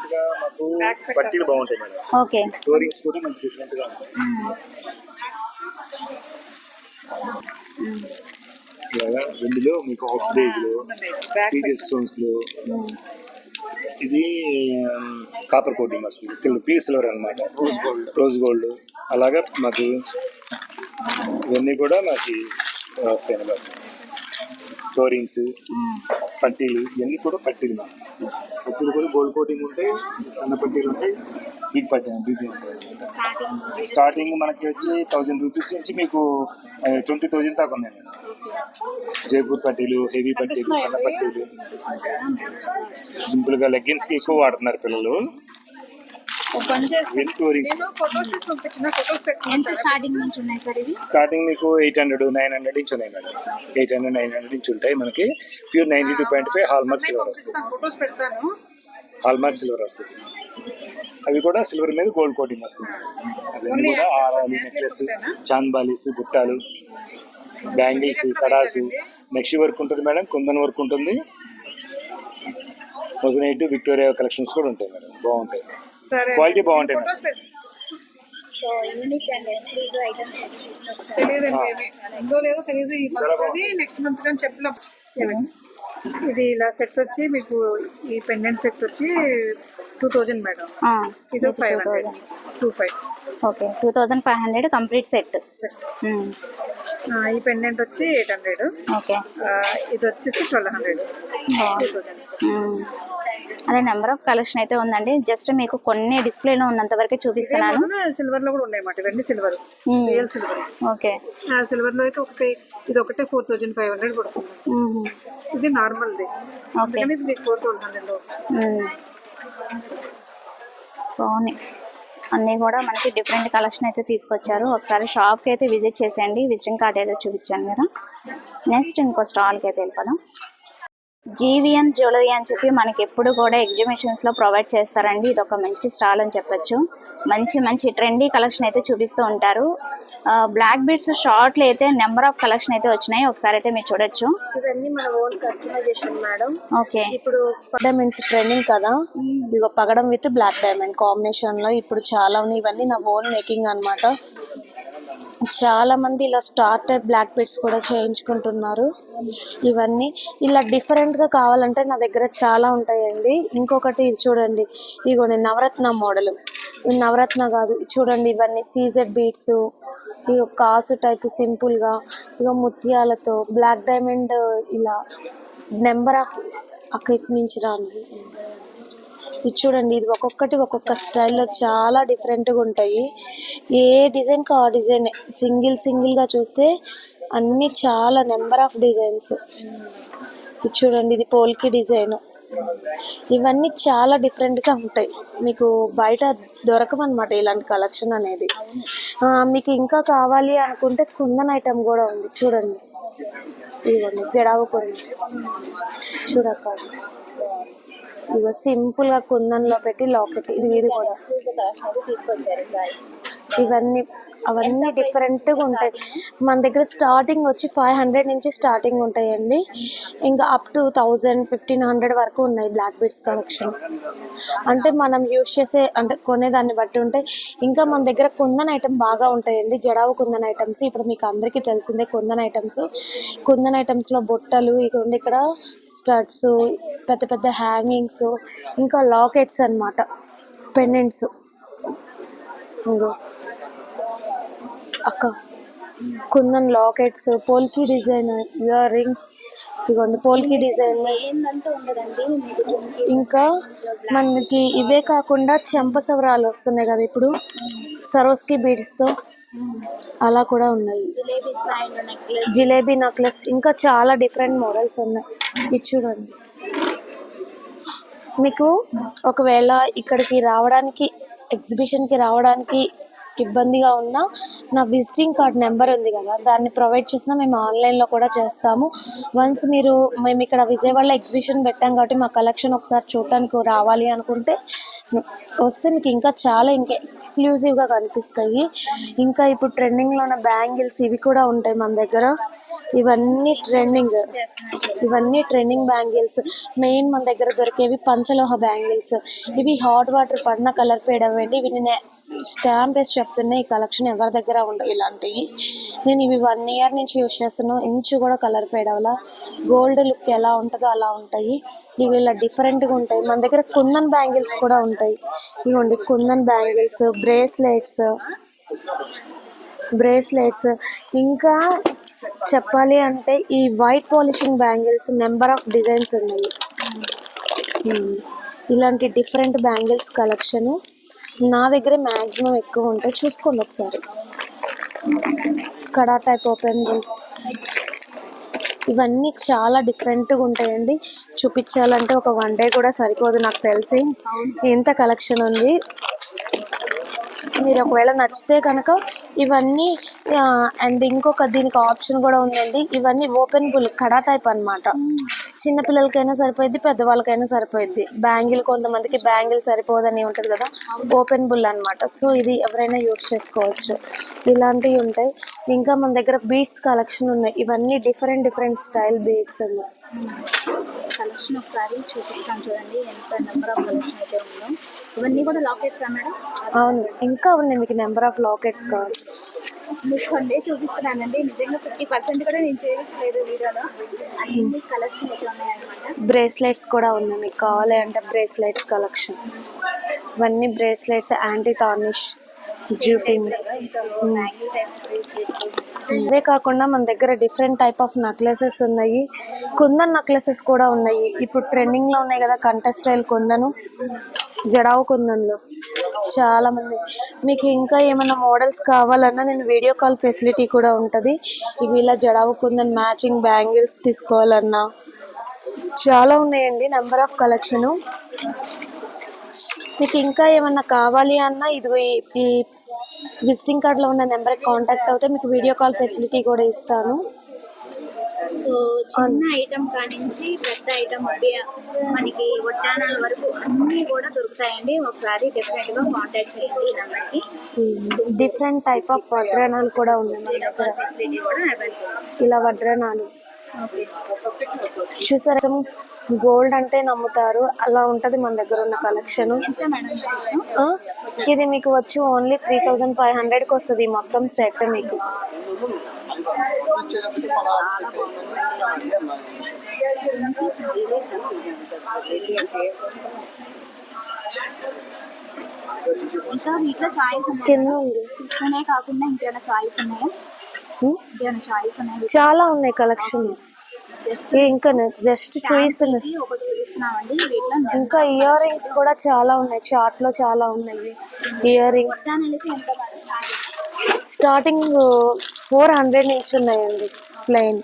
మాకు పట్టీలు బాగుంటాయి మేడం. ఓకే. స్టోరీస్ కూడా మంచి డిఫరెంట్ గా ఉంటాయి. ఇలాగా ఇందులో మీకు ఆక్సిడైజ్ లో, సీజెడ్ స్టోన్స్ లో, ఇది కాపర్ కోటింగ్ వస్తుంది, సిల్వర్ అన్నమాట, రోజ్ గోల్డ్ అలాగా మాకు ఇవన్నీ కూడా మాకు వస్తాయి అన్నమాట. స్టోరింగ్స్, పట్టీలు ఇవన్నీ కూడా పట్టీలు కూడా గోల్డ్ కోటింగ్ ఉంటాయి, సన్న పట్టీలు ఉంటాయి, బిగ్ పట్టీ ఉంటాయి. స్టార్టింగ్ మనకి వచ్చి 1000 రూపీస్ నుంచి మీకు 20,000 దాకా ఉన్నాయి. జైపూర్ పట్టీలు, హెవీ పట్టీలు, సన్న పట్టీలు. సింపుల్ గా లెగ్గిన్స్ కి ఎక్కువ వాడుతున్నారు పిల్లలు. స్టార్టింగ్ మీకు 800, 900 నుంచి ఉన్నాయి మేడం. 800, 900 నుంచి ఉంటాయి. మనకి ప్యూర్ 92.5 హాల్మార్క్ సిల్వర్ వస్తుంది. హాల్మార్క్ సిల్వర్ వస్తుంది. అవి కూడా సిల్వర్ మీద గోల్డ్ కోటింగ్ వస్తుంది. అవన్నీ కూడా హారాలు, నెక్లెస్, చాంద్ బాలీస్, బుట్టాలు, బ్యాంగిల్స్, కడాసు, నెక్స్ట్ వర్క్ ఉంటుంది మేడం, కుందన్ వర్క్ ఉంటుంది. మొజనైట్, విక్టోరియా కలెక్షన్స్ కూడా ఉంటాయి మేడం. బాగుంటాయి, క్వాలిటీ బాగుంటాయి మేడం. నెక్స్ట్ మంత్ కానీ చెప్పలేం. ఇది ఇలా సెట్ వచ్చి మీకు ఈ పెండెంట్ సెట్ వచ్చి 2000 మేడం. ఇది 500, 25. Okay, 2500 complete set. ఈ పెండెంట్ వచ్చి 800. ఓకే. ఇది వచ్చేసి 1200. అదే నెంబర్ ఆఫ్ కలెక్షన్ అయితే ఉందండి. జస్ట్ మీకు కొన్ని డిస్ప్లేలో ఉన్నంత వరకే చూపిస్తున్నాను. సిల్వర్ లో కూడా ఉన్నాయి మాట, ఇవన్నీ silver, real silver. Okay. Silver లో అయితే ఇది ఒకటే 4500 పడుతుంది. ఇది నార్మల్ ది, అందుకని ఇది మీకు 4200 లో వస్తుంది. బాగున్నాయి అన్నీ కూడా మనకి డిఫరెంట్ కలెక్షన్ అయితే తీసుకొచ్చారు. ఒకసారి షాప్కి అయితే విజిట్ చేసేయండి. విజిటింగ్ కార్డ్ అయితే చూపించాను కదా. నెక్స్ట్ ఇంకో స్టాల్కి అయితే వెళ్ళిపోదాం. జీవిఎన్ జ్యువెలరీ అని చెప్పి మనకి ఎప్పుడు కూడా ఎగ్జిబిషన్స్లో ప్రొవైడ్ చేస్తారండి. ఇది ఒక మంచి స్టాల్ అని చెప్పొచ్చు. మంచి మంచి ట్రెండీ కలెక్షన్ అయితే చూపిస్తూ ఉంటారు. బ్లాక్ బీడ్స్ షార్ట్లు అయితే నెంబర్ ఆఫ్ కలెక్షన్ అయితే వచ్చినాయి. ఒకసారి అయితే మీరు చూడొచ్చు. ఇవన్నీ మన ఓన్ కస్టమైజేషన్ మేడం. ఓకే. ఇప్పుడు డైమండ్స్ ట్రెండింగ్ కదా, ఇదిగో పగడం విత్ బ్లాక్ డైమండ్ కాంబినేషన్ లో ఇప్పుడు చాలా ఉన్నాయి. ఇవన్నీ నా ఓన్ మేకింగ్ అన్నమాట. చాలా మంది ఇలా స్టార్ టైప్ బ్లాక్ బీడ్స్ కూడా చేయించుకుంటున్నారు. ఇవన్నీ ఇలా డిఫరెంట్ గా కావాలంటే నా దగ్గర చాలా ఉంటాయండి. ఇంకొకటి ఇది చూడండి, ఇగో నేను నవరత్న మోడల్, నవరత్న కాదు చూడండి, ఇవన్నీ సీజెడ్ బీడ్స్, ఇక కాసు టైప్ సింపుల్ గా, ఇక ముత్యాలతో బ్లాక్ డైమండ్, ఇలా నెంబర్ ఆఫ్ అక్కడి నుంచి రాని. ఇది చూడండి, ఇది ఒక్కొక్కటి ఒక్కొక్క స్టైల్లో చాలా డిఫరెంట్గా ఉంటాయి. ఏ డిజైన్కి ఆ డిజైన్, సింగిల్గా చూస్తే అన్నీ చాలా నెంబర్ ఆఫ్ డిజైన్స్. ఇది చూడండి, ఇది పోల్కి డిజైన్. ఇవన్నీ చాలా డిఫరెంట్గా ఉంటాయి, మీకు బయట దొరకమన్నమాట ఇలాంటి కలెక్షన్ అనేది. మీకు ఇంకా కావాలి అనుకుంటే కుందన్ ఐటమ్ కూడా ఉంది చూడండి. ఇదిగోండి జడావు కుందన్ చూడక, ఇగో సింపుల్ గా కుందన్లో పెట్టి లాకెట్. ఇది కూడా ఇవన్నీ అవన్నీ డిఫరెంట్గా ఉంటాయి. మన దగ్గర స్టార్టింగ్ వచ్చి 500 నుంచి స్టార్టింగ్ ఉంటాయండి. ఇంకా అప్ టు 1000, 1500 వరకు ఉన్నాయి బ్లాక్ బీడ్స్ కలెక్షన్. అంటే మనం యూజ్ చేసే అంటే కొనేదాన్ని బట్టి ఉంటాయి. ఇంకా మన దగ్గర కుందన్ ఐటమ్ బాగా ఉంటాయండి, జడావు కుందన్ ఐటమ్స్. ఇప్పుడు మీకు అందరికీ తెలిసిందే కుందన్ ఐటమ్స్. కుందన్ ఐటమ్స్లో బొట్టలు, ఇక ఇక్కడ స్టడ్స్, పెద్ద పెద్ద హ్యాంగింగ్స్, ఇంకా లాకెట్స్ అన్నమాట, పెండెంట్స్. ఇంకో అక్క kundan lockets, polki design earrings, ఇదిగోండి పోల్కి డిజైన్. ఇంకా మనకి ఇవే కాకుండా చెంపసవరాలు వస్తున్నాయి కదా ఇప్పుడు సరోస్కి బీడ్స్తో, అలా కూడా ఉన్నాయి. జిలేబీ నెక్లెస్, ఇంకా చాలా డిఫరెంట్ మోడల్స్ ఉన్నాయి. ఇది చూడండి, మీకు ఒకవేళ ఇక్కడికి రావడానికి, ఎగ్జిబిషన్కి రావడానికి ఇబ్బందిగా ఉన్నా నా విజిటింగ్ కార్డ్ నెంబర్ ఉంది కదా, దాన్ని ప్రొవైడ్ చేసినా మేము ఆన్లైన్లో కూడా చేస్తాము. వన్స్ మేము ఇక్కడ విజయవాడలో ఎగ్జిబిషన్ పెట్టాం కాబట్టి మా కలెక్షన్ ఒకసారి చూడటానికి రావాలి అనుకుంటే వస్తే మీకు ఇంకా ఎక్స్క్లూజివ్గా కనిపిస్తాయి. ఇంకా ఇప్పుడు ట్రెండింగ్లో ఉన్న బ్యాంగిల్స్ ఇవి కూడా ఉంటాయి మన దగ్గర. ఇవన్నీ ట్రెండింగ్ బ్యాంగిల్స్. మెయిన్ మన దగ్గర దొరికేవి పంచలోహ బ్యాంగిల్స్. ఇవి హాట్ వాటర్ పడిన కలర్ ఫేడ్ అవ్వండి. ఇవి స్టాంప్ వేసి చెప్తున్నా, ఈ కలెక్షన్ ఎవరి దగ్గర ఉండవు ఇలాంటివి. నేను ఇవి 1 year నుంచి యూజ్ చేస్తున్నాను, ఇంచు కూడా కలర్ ఫేడ్ అవ్వాల. గోల్డ్ లుక్ ఎలా ఉంటుందో అలా ఉంటాయి. ఇవి ఇలా డిఫరెంట్గా ఉంటాయి. మన దగ్గర కుందన్ బ్యాంగిల్స్ కూడా ఉంటాయి. ఇవ్వండి కుందన్ బ్యాంగిల్స్, బ్రేస్లెట్స్. ఇంకా చెప్పాలి అంటే ఈ white polishing bangles number of designs ఉన్నాయి. ఇలాంటి డిఫరెంట్ బ్యాంగిల్స్ కలెక్షన్ నా దగ్గర మ్యాక్సిమం ఎక్కువ ఉంటాయి. చూసుకోండి ఒకసారి. కడా టైప్ ఓపెన్, ఇవన్నీ చాలా డిఫరెంట్గా ఉంటాయండి. చూపించాలంటే ఒక 1 day కూడా సరిపోదు నాకు తెలిసి, ఎంత కలెక్షన్ ఉంది. మీరు ఒకవేళ నచ్చితే కనుక ఇవన్నీ అండ్ ఇంకొక దీనికి ఆప్షన్ కూడా ఉందండి. ఇవన్నీ ఓపెన్ బుల్ కడా టైప్ అన్నమాట. చిన్నపిల్లలకైనా సరిపోద్ది, పెద్దవాళ్ళకైనా సరిపోద్ది. బ్యాంగిల్ కొంతమందికి బ్యాంగిల్ సరిపోదని ఉంటుంది కదా, ఓపెన్ బుల్ అన్నమాట. సో ఇది ఎవరైనా యూజ్ చేసుకోవచ్చు. ఇలాంటివి ఉంటాయి. ఇంకా మన దగ్గర బీడ్స్ కలెక్షన్ ఉన్నాయి. ఇవన్నీ డిఫరెంట్ స్టైల్ బీడ్స్ ఉన్నాయి. కలెక్షన్ ఒకసారి చూపిస్తాను చూడండి, ఎంత నెంబర్ ఆఫ్ కలెక్షన్ అయితే ఉందో. ఇవన్నీ కూడా లాకెట్స్ మేడం? అవును, ఇంకా ఉన్నాయి. మీకు నెంబర్ ఆఫ్ లాకెట్స్ కావాలి? మీకు కొన్ని చూపిస్తున్నానండి. నిజంగా 50% కూడా నేను చేయించలేదు వీడియోలో. అన్ని కలెక్షన్ అయితే ఉన్నాయన్నమాట. బ్రేస్లెట్స్ కూడా ఉన్నాయి. మీకు కావాలి అంటే బ్రేస్లెట్స్ కలెక్షన్. ఇవన్నీ బ్రేస్లెట్స్, యాంటీ టార్నిష్, జ్యూటింగ్. ఇవే కాకుండా మన దగ్గర డిఫరెంట్ టైప్ ఆఫ్ నెక్లెసెస్ ఉన్నాయి. కుందన్ నెక్లెసెస్ కూడా ఉన్నాయి. ఇప్పుడు ట్రెండింగ్లో ఉన్నాయి కదా కంట స్టైల్ కుందను, జడావు కుందన్లో చాలా మంది. మీకు ఇంకా ఏమైనా మోడల్స్ కావాలన్నా నేను వీడియో కాల్ ఫెసిలిటీ కూడా ఉంటుంది. ఇవి ఇలా జడావు కుందన్ మ్యాచింగ్ బ్యాంగిల్స్ తీసుకోవాలన్నా చాలా ఉన్నాయండి, నెంబర్ ఆఫ్ కలెక్షను. మీకు ఇంకా ఏమన్నా కావాలి అన్నా ఇదిగో ఈ విజిటింగ్ కార్డ్లో ఉన్న నెంబర్కి కాంటాక్ట్ అవుతే మీకు వీడియో కాల్ ఫెసిలిటీ కూడా ఇస్తాను. సో చిన్న ఐటమ్ కానించి పెద్ద ఐటమ్ మనకి వడ్డానాల వరకు అన్నీ కూడా దొరుకుతాయండి. ఒకసారి డెఫినెట్గా కాంటాక్ట్ చేయండి ఈ నెంబర్కి. డిఫరెంట్ టైప్ ఆఫ్ వడ్రానాలు కూడా ఉన్నాయి మన దగ్గర. ఫెసిలిటీ కూడా అవైలబుల్. ఇలా వడ్రానాలు చూసారా, గోల్డ్ అంటే నమ్ముతారు అలా ఉంటుంది మన దగ్గర ఉన్న కలెక్షన్. ఇది మీకు వచ్చి ఓన్లీ 3500కి వస్తుంది ఈ మొత్తం సెట్ మీకు. ఇంకా వీటిలో చాయిస్ కింద ఉంది. ఇవే కాకుండా ఇంకేమైనా చాయిస్ ఉన్నాయా? ఇంకేమైనా చాయిస్ ఉన్నాయి? చాలా ఉన్నాయి కలెక్షన్. ఇంకా జస్ట్ చూపిస్తున్నా. ఒకటి చూపిస్తున్నామండి. వీటిలో ఇంకా ఇయర్ రింగ్స్ కూడా చాలా ఉన్నాయి. చార్ట్ లో చాలా ఉన్నాయి ఇయర్ రింగ్స్. స్టార్టింగ్ 400 నుంచి ఉన్నాయండి ప్లెయిన్.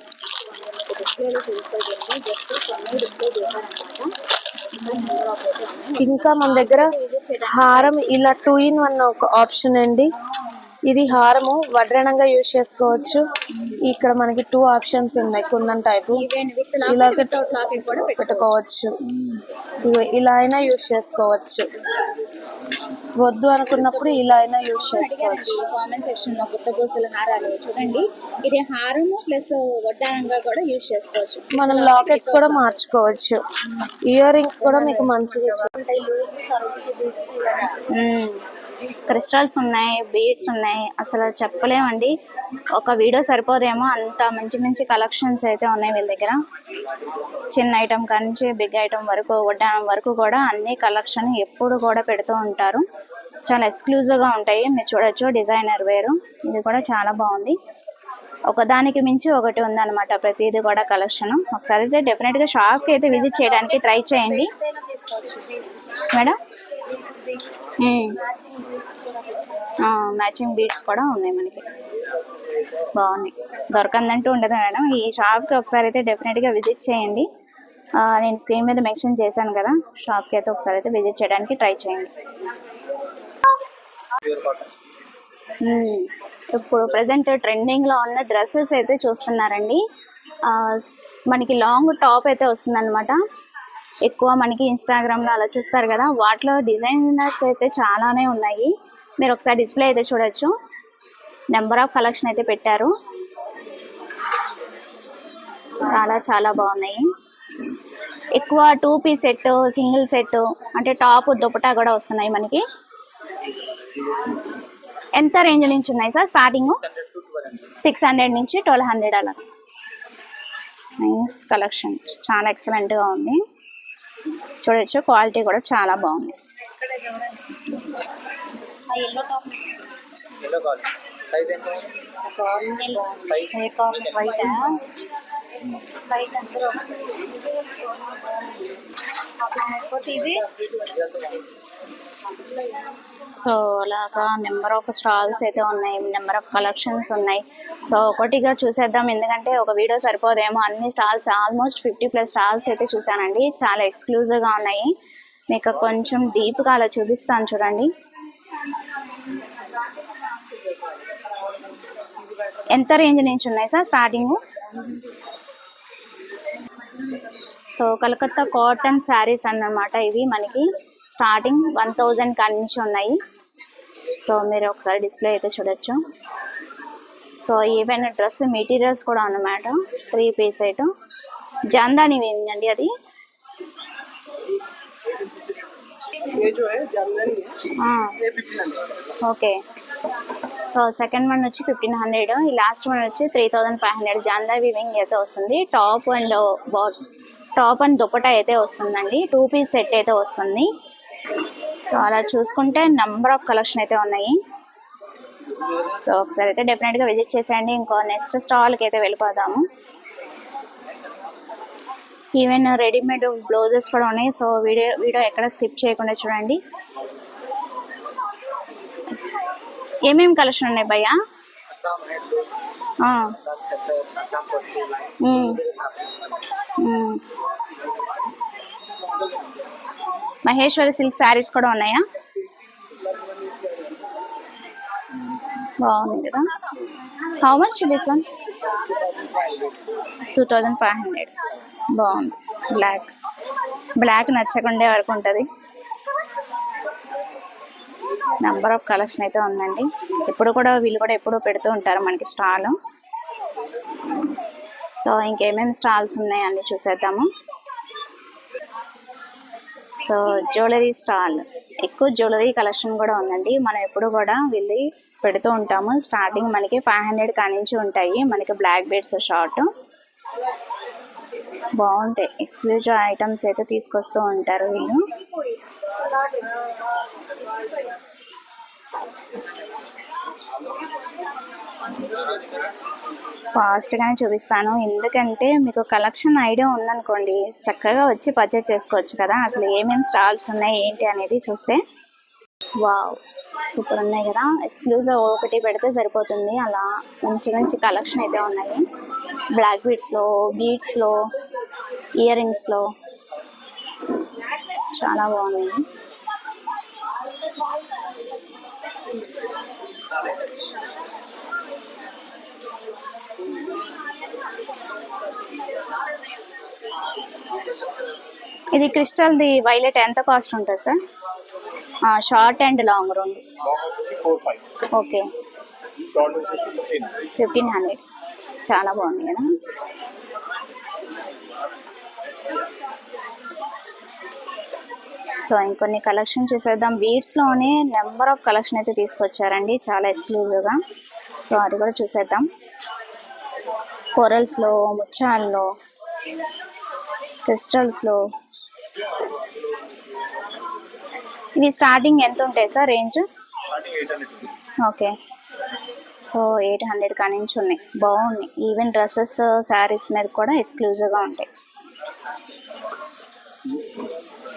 ఇంకా మన దగ్గర హారం ఇలా 2 in 1 ఒక ఆప్షన్ అండి. ఇది హారము వడ్రానంగా యూజ్ చేసుకోవచ్చు. ఇక్కడ మనకి 2 ఆప్షన్స్ ఉన్నాయి. కుందన్ టైపు ఇలా పెట్టుకోవచ్చు, ఇలా అయినా యూజ్ చేసుకోవచ్చు. వద్దు అనుకున్నప్పుడు ఇలా అయినా యూజ్ చేసుకోవచ్చు. కామెంట్ సెక్షన్ లో కొత్త పూసల హారాలు చూడండి. ఇది హారము ప్లస్ వడ్డానంగా కూడా యూజ్ చేసుకోవచ్చు. మనం లాకెట్స్ కూడా మార్చుకోవచ్చు. ఇయర్ రింగ్స్ కూడా మీకు మంచిగా క్రిస్టల్స్ ఉన్నాయి, బీడ్స్ ఉన్నాయి. అసలు చెప్పలేమండి, ఒక వీడియో సరిపోదేమో అంత మంచి మంచి కలెక్షన్స్ అయితే ఉన్నాయి వీళ్ళ దగ్గర. చిన్న ఐటమ్ కానించి బిగ్ ఐటమ్ వరకు, వడ్డానం వరకు కూడా అన్ని కలెక్షన్ ఎప్పుడు కూడా పెడుతూ ఉంటారు. చాలా ఎక్స్క్లూజివ్గా ఉంటాయి. మీరు చూడొచ్చు, డిజైనర్ వేరు. ఇది కూడా చాలా బాగుంది. ఒకదానికి మించి ఒకటి ఉందన్నమాట, ప్రతిదీ కూడా కలెక్షన్. ఒకసారి అయితే డెఫినెట్గా షాప్కి అయితే విజిట్ చేయడానికి ట్రై చేయండి మేడం. మ్యాచింగ్ బీడ్స్ కూడా ఉన్నాయి మనకి, బాగున్నాయి. దొరకందంటూ ఉండదు మేడం. ఈ షాప్కి ఒకసారి అయితే డెఫినెట్గా విజిట్ చేయండి. నేను స్క్రీన్ మీద మెన్షన్ చేశాను కదా, షాప్కి అయితే ఒకసారి అయితే విజిట్ చేయడానికి ట్రై చేయండి. ఇప్పుడు ప్రెసెంట్ ట్రెండింగ్ లో ఉన్న డ్రెస్సెస్ అయితే చూస్తున్నారండి. ఆ, మనకి లాంగ్ టాప్ అయితే వస్తుంది అనమాట. ఎక్కువ మనకి ఇన్స్టాగ్రామ్ లో అలా చూస్తారు కదా, వాటిలో డిజైనర్స్ అయితే చాలానే ఉన్నాయి. మీరు ఒకసారి డిస్ప్లే అయితే చూడొచ్చు. నెంబర్ ఆఫ్ కలెక్షన్ అయితే పెట్టారు. చాలా చాలా బాగున్నాయి. ఎక్కువ 2 పీస్ సెట్, సింగిల్ సెట్, అంటే టాప్ దుపట్టా కూడా వస్తున్నాయి మనకి. ఎంత రేంజ్ నుంచి ఉన్నాయి సార్ స్టార్టింగ్? 600 నుంచి 1200 అలా. నైస్ కలెక్షన్, చాలా ఎక్సలెంట్ గా ఉంది. చూడొచ్చు, క్వాలిటీ కూడా చాలా బాగుంది. సో అలాగా నెంబర్ ఆఫ్ స్టాల్స్ అయితే ఉన్నాయి, నెంబర్ ఆఫ్ కలెక్షన్స్ ఉన్నాయి. సో ఒకటిగా చూసేద్దాం, ఎందుకంటే ఒక వీడియో సరిపోదేమో. అన్ని స్టాల్స్ ఆల్మోస్ట్ 50+ స్టాల్స్ అయితే చూసానండి. చాలా ఎక్స్క్లూజివ్గా ఉన్నాయి. మీకు కొంచెం డీప్గా అలా చూపిస్తాను చూడండి. ఎంత రేంజ్ నుంచి ఉన్నాయి sir starting? So Calcutta cotton saris అన్నమాట ఇవి. మనకి స్టార్టింగ్ 1000 కాడి నుంచి ఉన్నాయి. సో మీరు ఒకసారి డిస్ప్లే అయితే చూడొచ్చు. సో ఈవెన్ డ్రెస్ మెటీరియల్స్ కూడా అన్నమాట. 3 పీస్ సెట్. జాందాని ఏంటండి అది? ఓకే. సో సెకండ్ వన్ వచ్చి 1500, ఈ లాస్ట్ వన్ వచ్చి 3500. జాందా వివింగ్ అయితే వస్తుంది. టాప్ అండ్ దుపట్టా అయితే వస్తుందండి. 2 పీస్ సెట్ అయితే వస్తుంది. సో అలా చూసుకుంటే నెంబర్ ఆఫ్ కలెక్షన్ అయితే ఉన్నాయి. సో ఒకసారి అయితే డెఫినెట్గా విజిట్ చేసేయండి. ఇంకో నెక్స్ట్ స్టాల్కి అయితే వెళ్ళిపోదాము. ఈవెన్ రెడీమేడ్ బ్లౌజెస్ కూడా ఉన్నాయి. సో వీడియో ఎక్కడ స్కిప్ చేయకుండా చూడండి. ఏమేమి కలెక్షన్ ఉన్నాయి భయ్యా? మహేశ్వరి సిల్క్ శారీస్ కూడా ఉన్నాయా? బాగుంది కదా. How much this one? 2500. బాగుంది. బ్లాక్ నచ్చకుండే వరకు ఉంటుంది. నెంబర్ ఆఫ్ కలెక్షన్ అయితే ఉందండి. వీళ్ళు కూడా ఎప్పుడు పెడుతూ ఉంటారు మనకి స్టాల్. సో ఇంకేమేమి స్టాల్స్ ఉన్నాయి అన్ని చూసేద్దాము. సో జ్యువెలరీ స్టాల్, ఎక్కువ జ్యువెలరీ కలెక్షన్ కూడా ఉందండి. మనం ఎప్పుడు కూడా వెళ్ళి పెడుతూ ఉంటాము. స్టార్టింగ్ మనకి 500 కాడి నుంచి ఉంటాయి. మనకి బ్లాక్ బీడ్స్ షార్ట్ బాగుంటాయి. ఎక్స్క్లూజివ్ ఐటమ్స్ అయితే తీసుకొస్తూ ఉంటారు వీళ్ళు. ఫాస్ట్గానే చూపిస్తాను, ఎందుకంటే మీకు కలెక్షన్ ఐడియా ఉందనుకోండి, చక్కగా వచ్చి పర్చేజ్ చేసుకోవచ్చు కదా. అసలు ఏమేమి స్టాల్స్ ఉన్నాయి ఏంటి అనేది చూస్తే వావ్, సూపర్ ఉన్నాయి కదా. ఎక్స్క్లూజివ్ ఒకటి పెడితే సరిపోతుంది. అలా మంచి కలెక్షన్ అయితే ఉన్నాయి. బ్లాక్ బీడ్స్లో ఇయర్ రింగ్స్లో చాలా బాగున్నాయి. ఇది క్రిస్టల్ది వైలెట్ ఎంత కాస్ట్ ఉంటుంది సార్? షార్ట్ అండ్ లాంగ్ రెండు. ఓకే, 1500. చాలా బాగుంది కదా. సో ఇంకొన్ని కలెక్షన్ చూసేద్దాం. బీడ్స్లోనే నెంబర్ ఆఫ్ కలెక్షన్ అయితే తీసుకొచ్చారండి, చాలా ఎక్స్క్లూజివ్గా. సో అది కూడా చూసేద్దాం. కొరల్స్లో, ముత్యాల్లో, క్రిస్టల్స్లో ఇవి స్టార్టింగ్ ఎంత ఉంటాయి సార్ రేంజ్? ఓకే. సో 800 కాడి నుంచి ఉన్నాయి. బాగున్నాయి. ఈవెన్ డ్రెస్సెస్, శారీస్ మీద కూడా ఎక్స్క్లూజివ్గా ఉంటాయి.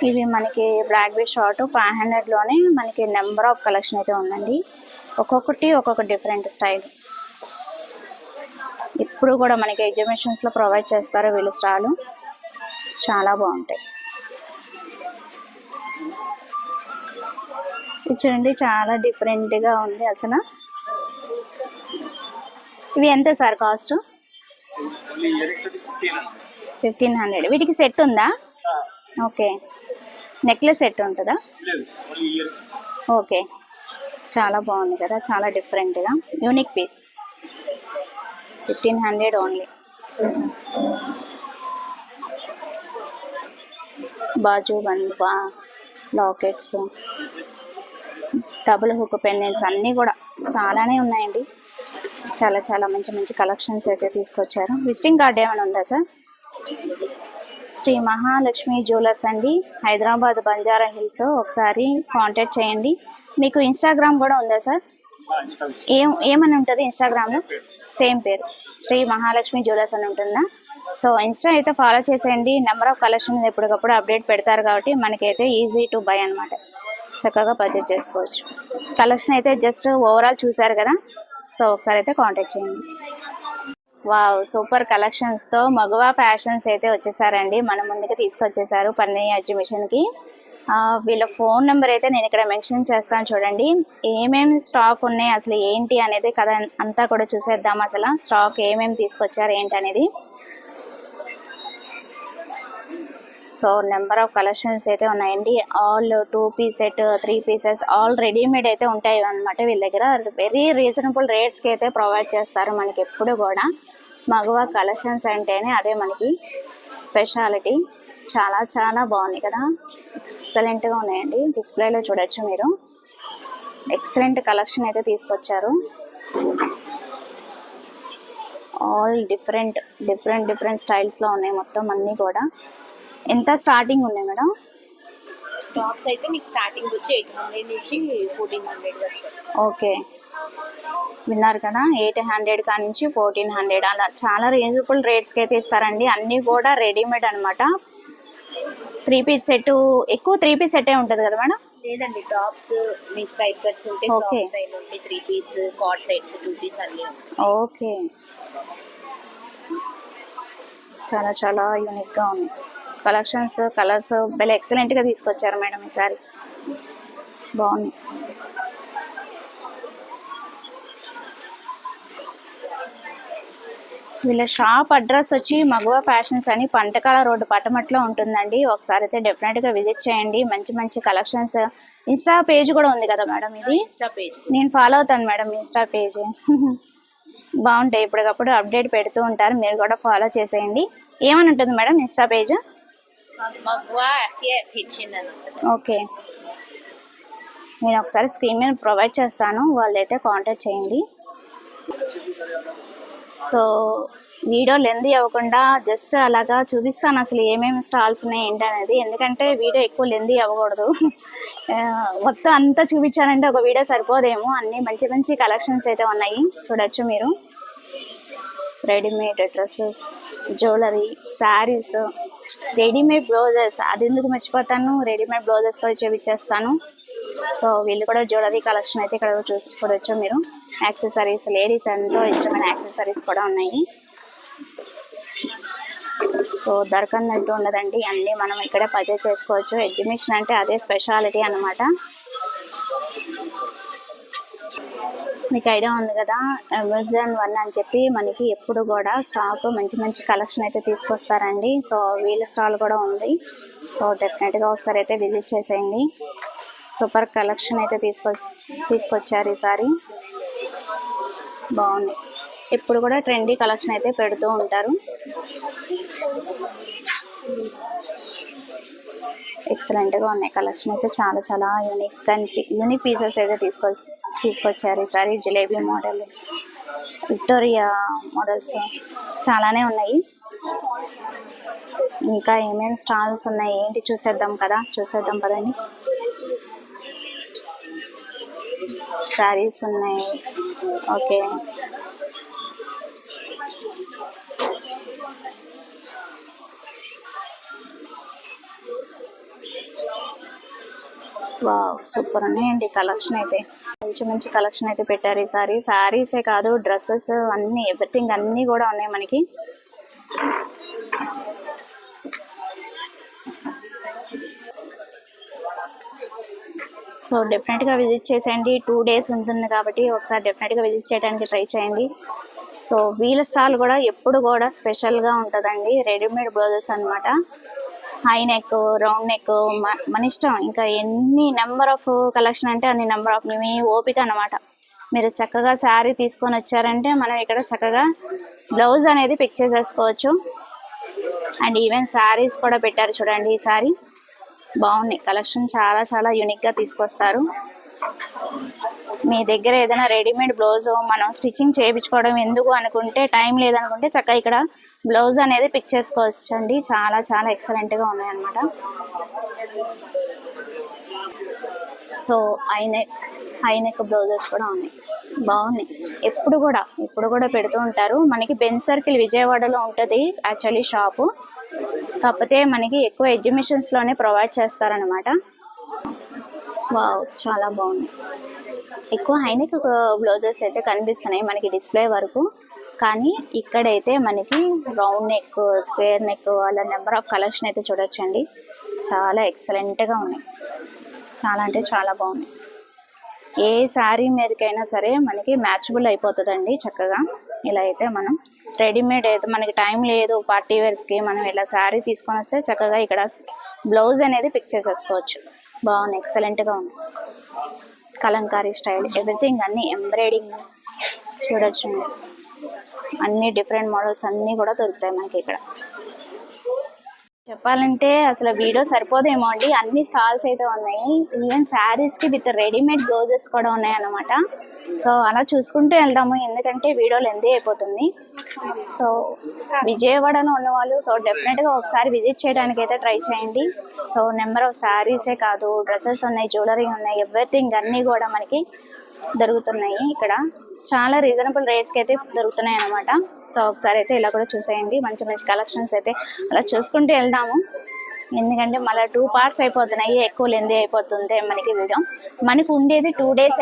ఇవి మనకి బ్లాక్ బీ షార్ట్ 500లోనే మనకి నెంబర్ ఆఫ్ కలెక్షన్ అయితే ఉందండి. ఒక్కొక్కటి ఒక్కొక్క డిఫరెంట్ స్టైల్. ఇప్పుడు కూడా మనకి ఎగ్జిబిషన్స్లో ప్రొవైడ్ చేస్తారు వీళ్ళు స్టాలు. చాలా బాగుంటాయి. ఇది చూడండి, చాలా డిఫరెంట్గా ఉంది అసలు. ఇవి ఎంత సార్ కాస్ట్? 1500. వీటికి సెట్ ఉందా? ఓకే, నెక్లెస్ సెట్ ఉంటుందా? ఓకే, చాలా బాగుంది కదా, చాలా డిఫరెంట్గా యూనిక్ పీస్. 1500 ఓన్లీ. బాజు బంద్వా లాకెట్స్, డబుల్ హుక్ పెండెంట్స్ అన్నీ కూడా చాలానే ఉన్నాయండి. చాలా చాలా మంచి మంచి కలెక్షన్స్ అయితే తీసుకొచ్చారు. విజిటింగ్ కార్డ్ ఏమైనా ఉందా సార్? శ్రీ మహాలక్ష్మి జ్యువెలర్స్ అండి, హైదరాబాద్ బంజారా హిల్స్. ఒకసారి కాంటాక్ట్ చేయండి. మీకు ఇన్స్టాగ్రామ్ కూడా ఉందా సార్? ఏమని ఉంటుంది ఇన్స్టాగ్రామ్లో? సేమ్ పేరు, శ్రీ మహాలక్ష్మి జ్యువెలర్స్ అని ఉంటుందా? సో ఇన్స్టా అయితే ఫాలో చేసేయండి. నెంబర్ ఆఫ్ కలెక్షన్స్ ఎప్పటికప్పుడు అప్డేట్ పెడతారు కాబట్టి మనకైతే ఈజీ టు బై అనమాట. చక్కగా పర్చేజ్ చేసుకోవచ్చు. కలెక్షన్ అయితే జస్ట్ ఓవరాల్ చూసారు కదా, సో ఒకసారి అయితే కాంటాక్ట్ చేయండి. వావ్, సూపర్ కలెక్షన్స్తో మగువా ఫ్యాషన్స్ అయితే వచ్చేసారండి, మన ముందుకు తీసుకొచ్చేసారు పన్నయ్య ఎగ్జిబిషన్కి. వీళ్ళ ఫోన్ నెంబర్ అయితే నేను ఇక్కడ మెన్షన్ చేస్తాను చూడండి. ఏమేమి స్టాక్ ఉన్నాయి, అసలు ఏంటి అనేది కదా అంతా కూడా చూసేద్దాం. అసలు స్టాక్ ఏమేమి తీసుకొచ్చారు ఏంటి అనేది. సో నెంబర్ ఆఫ్ కలెక్షన్స్ అయితే ఉన్నాయండి. All 2 piece set, 3 pieces all readymade అయితే ఉంటాయి అన్నమాట. వీళ్ళ దగ్గర వెరీ రీజనబుల్ రేట్స్కి అయితే ప్రొవైడ్ చేస్తారు మనకి ఎప్పుడు కూడా. మగువా కలెక్షన్స్ అంటేనే అదే మనకి స్పెషాలిటీ. చాలా చాలా బాగున్నాయి కదా, ఎక్సలెంట్గా ఉన్నాయండి. డిస్ప్లేలో చూడొచ్చు మీరు. ఎక్సలెంట్ కలెక్షన్ అయితే తీసుకొచ్చారు. ఆల్ డిఫరెంట్ డిఫరెంట్ డిఫరెంట్ స్టైల్స్లో ఉన్నాయి మొత్తం అన్నీ కూడా. ఎంత స్టార్టింగ్ ఉన్నాయి మేడం? టాప్స్ అయితే మీకు స్టార్టింగ్ వచ్చి 800 నుంచి 1400 వరకు. ఓకే, విన్నారు కదా, 800 కా నుంచి 1400 అలా చాలా రీజనబుల్ రేట్స్కి అయితే ఇస్తారండి. అన్నీ కూడా రెడీమేడ్ అనమాట. 3 పీస్ సెట్, ఎక్కువ 3 పీస్ సెట్టే ఉంటుంది కదా మేడం? లేదండి, టాప్స్ మీ స్ట్రైప్ కట్స్ ఉంటాయి, ఓకే. టాప్ స్టైల్ ఉంటాయి, 3 పీస్, కార్డ్ సెట్స్, 2 పీస్ అన్నీ ఉంటాయి. ఓకే, చాలా చాలా యూనిక్గా ఉన్నాయి కలెక్షన్స్. కలర్స్ భలే ఎక్సలెంట్గా తీసుకొచ్చారు మేడం ఈసారి, బాగుంది. వీళ్ళ షాప్ అడ్రస్ వచ్చి మగువా ఫ్యాషన్స్ అని పంటకాల రోడ్డు పటమట్లో ఉంటుందండి. ఒకసారి అయితే డెఫినెట్గా విజిట్ చేయండి. మంచి మంచి కలెక్షన్స్. ఇన్స్టా పేజ్ కూడా ఉంది కదా మేడం ఇది? ఇన్స్టా పేజ్ నేను ఫాలో అవుతాను మేడం ఇన్స్టా పేజ్. బాగుంటాయి, ఇప్పటికప్పుడు అప్డేట్ పెడుతూ ఉంటారు, మీరు కూడా ఫాలో చేసేయండి. ఏమని ఉంటుంది మేడం ఇన్స్టా పేజ్? మగువా FAFHN అని ఉంటుంది. ఓకే, నేను ఒకసారి స్క్రీన్ మీద ప్రొవైడ్ చేస్తాను, వాళ్ళైతే కాంటాక్ట్ చేయండి. సో వీడియో లెంతీ అవ్వకుండా జస్ట్ అలాగా చూపిస్తాను అసలు ఏమేమి స్టాల్స్ ఉన్నాయి ఏంటి అనేది. ఎందుకంటే వీడియో ఎక్కువ లెంతీ అవ్వకూడదు. మొత్తం అంతా చూపించానంటే ఒక వీడియో సరిపోదేమో. అన్నీ మంచి మంచి కలెక్షన్స్ అయితే ఉన్నాయి, చూడొచ్చు మీరు. Readymade dresses, jewellery, saris, readymade blouses. అది ఎందుకు మర్చిపోతాను, రెడీమేడ్ బ్లౌజెస్ కూడా చూపించేస్తాను. సో వీళ్ళు కూడా జ్యువెలరీ కలెక్షన్ అయితే ఇక్కడ చూడొచ్చు మీరు. యాక్సెసరీస్, లేడీస్ ఎంతో ఇష్టమైన యాక్సెసరీస్ కూడా ఉన్నాయి. సో దొరకనట్టు ఉండదండి, అన్నీ మనం ఇక్కడే పర్చేజ్ చేసుకోవచ్చు. ఎగ్జిబిషన్ అంటే అదే స్పెషాలిటీ అన్నమాట. మీకు ఐడియా ఉంది కదా, అమెజాన్ 1 అని చెప్పి మనకి ఎప్పుడు కూడా స్టాక్ మంచి మంచి కలెక్షన్ అయితే తీసుకొస్తారండి. సో వీళ్ళ స్టాల్ కూడా ఉంది. సో డెఫినెట్గా ఒకసారి అయితే విజిట్ చేసేయండి. సూపర్ కలెక్షన్ అయితే తీసుకొచ్చారు ఈసారి, బాగుంది. ఇప్పుడు కూడా ట్రెండీ కలెక్షన్ అయితే పెడుతూ ఉంటారు. ఎక్సలెంట్గా ఉన్నాయి కలెక్షన్ అయితే, చాలా చాలా యూనిక్ పీసెస్ అయితే తీసుకొచ్చారు ఈసారి. జిలేబీ మోడల్, విక్టోరియా మోడల్స్ చాలానే ఉన్నాయి. ఇంకా ఏమేమి స్టాల్స్ ఉన్నాయి ఏంటి చూసేద్దాం కదండి. శారీస్ ఉన్నాయి. ఓకే, వావ్, సూపర్ ఉన్నాయండి కలెక్షన్ అయితే. మంచి మంచి కలెక్షన్ అయితే పెట్టారు ఈసారి. శారీసే కాదు, డ్రెస్సెస్ అన్నీ, ఎవ్రీథింగ్ అన్నీ కూడా ఉన్నాయి మనకి. సో డెఫినెట్గా విజిట్ చేసేయండి. 2 days ఉంటుంది కాబట్టి ఒకసారి డెఫినెట్గా విజిట్ చేయడానికి ట్రై చేయండి. సో వీళ్ళ స్టాల్ కూడా ఎప్పుడు కూడా స్పెషల్గా ఉంటుందండి. రెడీమేడ్ బ్లౌజెస్ అన్నమాట. హై నెక్, రౌండ్ నెక్, మన ఇష్టం. ఇంకా ఎన్ని నెంబర్ ఆఫ్ కలెక్షన్ అంటే అన్ని నెంబర్ ఆఫ్, మీ ఓపిక అన్నమాట. మీరు చక్కగా శారీ తీసుకొని వచ్చారంటే మనం ఇక్కడ చక్కగా బ్లౌజ్ అనేది పిక్ చేసేసుకోవచ్చు. అండ్ ఈవెన్ శారీస్ కూడా పెట్టారు చూడండి. ఈ శారీ బాగున్నాయి. కలెక్షన్ చాలా చాలా యూనిక్గా తీసుకొస్తారు. మీ దగ్గర ఏదైనా రెడీమేడ్ బ్లౌజ్ మనం స్టిచ్చింగ్ చేయించుకోవడం ఎందుకు అనుకుంటే, టైం లేదనుకుంటే చక్కగా ఇక్కడ బ్లౌజ్ అనేది పిక్ చేసుకోవచ్చు అండి. చాలా చాలా ఎక్సలెంట్గా ఉన్నాయన్నమాట. సో హై నెక్ బ్లౌజెస్ కూడా ఉన్నాయి, బాగున్నాయి. ఎప్పుడు కూడా పెడుతూ ఉంటారు. మనకి బెన్ సర్కిల్ విజయవాడలో ఉంటుంది యాక్చువల్లీ షాపు. కాకపోతే మనకి ఎక్కువ ఎగ్జిబిషన్స్లోనే ప్రొవైడ్ చేస్తారనమాట. వావ్, చాలా బాగున్నాయి. ఎక్కువ హైనెక్ బ్లౌజెస్ అయితే కనిపిస్తున్నాయి మనకి డిస్ప్లే వరకు. కానీ ఇక్కడైతే మనకి రౌండ్ నెక్, స్క్వేర్ నెక్ అలా నెంబర్ ఆఫ్ కలెక్షన్ అయితే చూడొచ్చండి. చాలా ఎక్సలెంట్గా ఉన్నాయి. చాలా అంటే చాలా బాగున్నాయి. ఏ శారీ మీదకైనా సరే మనకి మ్యాచబుల్ అయిపోతుందండి చక్కగా. ఇలా అయితే మనం రెడీమేడ్ అయితే మనకి టైం లేదు పార్టీ వేర్స్కి, మనం ఇలా శారీ తీసుకొని వస్తే చక్కగా ఇక్కడ బ్లౌజ్ అనేది పిక్ చేసేసుకోవచ్చు. బాగుంది, ఎక్సలెంట్గా ఉంది. కలంకారీ స్టైల్ ఎవ్రీథింగ్, అన్ని ఎంబ్రాయిడింగ్ చూడొచ్చండి. అన్ని డిఫరెంట్ మోడల్స్ అన్నీ కూడా దొరుకుతాయి మనకి ఇక్కడ. చెప్పాలంటే అసలు వీడియో సరిపోదేమో అండి, అన్ని స్టాల్స్ అయితే ఉన్నాయి. ఈవెన్ శారీస్కి విత్ రెడీమేడ్ బ్లౌజెస్ కూడా ఉన్నాయి అన్నమాట. సో అలా చూసుకుంటూ వెళ్దాము, ఎందుకంటే వీడియో లెంతీ అయిపోతుంది. సో విజయవాడలో ఉన్నవాళ్ళు సో డెఫినెట్గా ఒకసారి విజిట్ చేయడానికి అయితే ట్రై చేయండి. సో నెంబర్ ఆఫ్ శారీసే కాదు, డ్రెస్సెస్ ఉన్నాయి, జ్యువెలరీ ఉన్నాయి, ఎవ్రీథింగ్ అన్నీ కూడా మనకి దొరుకుతున్నాయి ఇక్కడ. చాలా రీజనబుల్ రేట్స్కి అయితే దొరుకుతున్నాయి అన్నమాట. సో ఒకసారి అయితే ఇలా కూడా చూసేయండి. మంచి మంచి కలెక్షన్స్ అయితే అలా చూసుకుంటూ వెళ్దాము, ఎందుకంటే మళ్ళీ 2 parts అయిపోతున్నాయి, ఎక్కువ లెంతీ అయిపోతుంది మనకి వీడియో. మనకు ఉండేది 2 days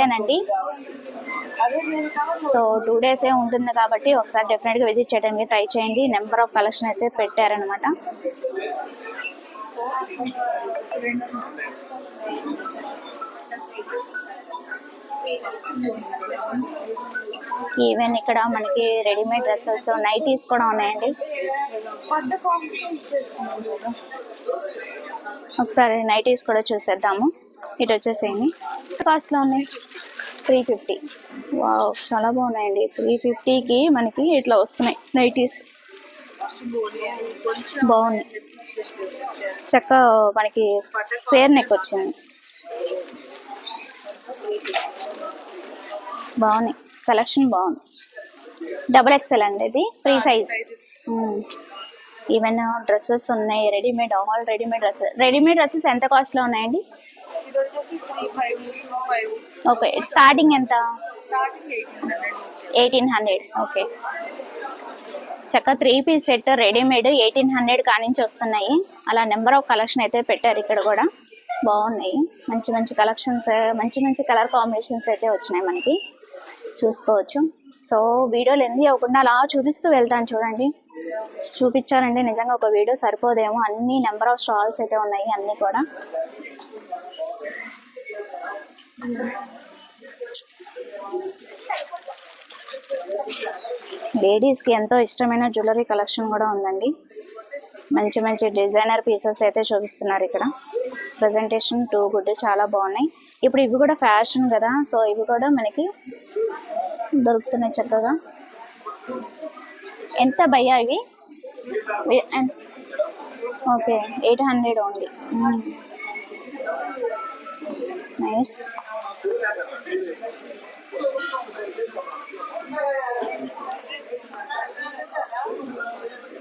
సో 2 days ఉంటుంది కాబట్టి ఒకసారి డెఫినెట్గా విజిట్ చేయడానికి ట్రై చేయండి. నెంబర్ ఆఫ్ కలెక్షన్ అయితే పెట్టారనమాట. ఈవెన్ ఇక్కడ మనకి రెడీమేడ్ డ్రెస్సెస్, నైటీస్ కూడా ఉన్నాయండి. ఒకసారి నైటీస్ కూడా చూసేద్దాము. ఇటు వచ్చేసేయండి. కాస్ట్లో ఉన్నాయి 350. వావ్, చాలా బాగున్నాయండి. 350కి మనకి ఇట్లా వస్తున్నాయి నైటీస్, బాగున్నాయి. చక్క మనకి స్క్వేర్ నెక్ వచ్చింది, బాగున్నాయి. కలెక్షన్ బాగుంది. XXL అండి ఇది, ఫ్రీ సైజ్. ఈవెన్ డ్రెస్సెస్ ఉన్నాయి, రెడీమేడ్, ఆల్ రెడీమేడ్ డ్రెస్సెస్ ఎంత కాస్ట్లో ఉన్నాయండి? ఓకే, స్టార్టింగ్ ఎంత? 1800. ఓకే, చక్క 3 piece సెట్ రెడీమేడ్ 1800 కానించి వస్తున్నాయి. అలా నెంబర్ ఆఫ్ కలెక్షన్ అయితే పెట్టారు ఇక్కడ కూడా, బాగున్నాయి. మంచి మంచి కలెక్షన్స్, మంచి మంచి కలర్ కాంబినేషన్స్ అయితే వచ్చినాయి మనకి, చూసుకోవచ్చు. సో వీడియోలు ఎందుకు అవ్వకుండా అలా చూపిస్తూ వెళ్తాను చూడండి. చూపించాలంటే నిజంగా ఒక వీడియో సరిపోదేమో, అన్ని నెంబర్ ఆఫ్ స్టాల్స్ అయితే ఉన్నాయి అన్నీ కూడా. లేడీస్కి ఎంతో ఇష్టమైన జ్యువెలరీ కలెక్షన్ కూడా ఉందండి. మంచి మంచి డిజైనర్ పీసెస్ అయితే చూపిస్తున్నారు ఇక్కడ. ప్రజెంటేషన్ టూ గుడ్, చాలా బాగున్నాయి. ఇప్పుడు ఇవి కూడా ఫ్యాషన్ కదా, సో ఇవి కూడా మనకి దొరుకుతున్నాయి చక్కగా. ఎంత భయ్యా ఇవి? Okay, 800 only. నైస్.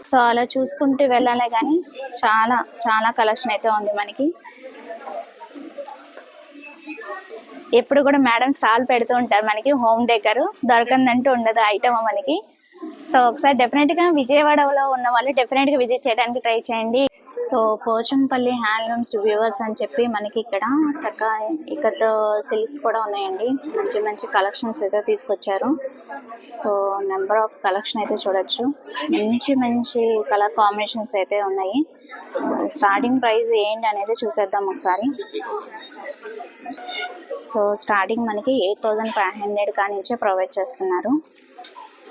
సో అలా చూసుకుంటూ వెళ్ళాలి కానీ చాలా చాలా కలెక్షన్ అయితే ఉంది మనకి. ఎప్పుడు కూడా మేడం స్టాల్ పెడుతూ ఉంటారు మనకి, హోమ్ డెకర్ దొరకందంటూ ఉండదు ఐటమ్ మనకి. సో ఒకసారి డెఫినెట్గా విజయవాడలో ఉన్న వాళ్ళు డెఫినెట్గా విజిట్ చేయడానికి ట్రై చేయండి. సో పోచంపల్లి హ్యాండ్లూమ్స్ వ్యూవర్స్ అని చెప్పి మనకి ఇక్కడ చక్కగా ఇక్కత్ సిల్క్స్ కూడా ఉన్నాయండి. మంచి మంచి కలెక్షన్స్ అయితే తీసుకొచ్చారు. సో నెంబర్ ఆఫ్ కలెక్షన్ అయితే చూడొచ్చు. మంచి మంచి కలర్ కాంబినేషన్స్ అయితే ఉన్నాయి. స్టార్టింగ్ ప్రైస్ ఏంటి అనేది చూసేద్దాం ఒకసారి. సో స్టార్టింగ్ మనకి 8500 కానించే ప్రొవైడ్ చేస్తున్నారు.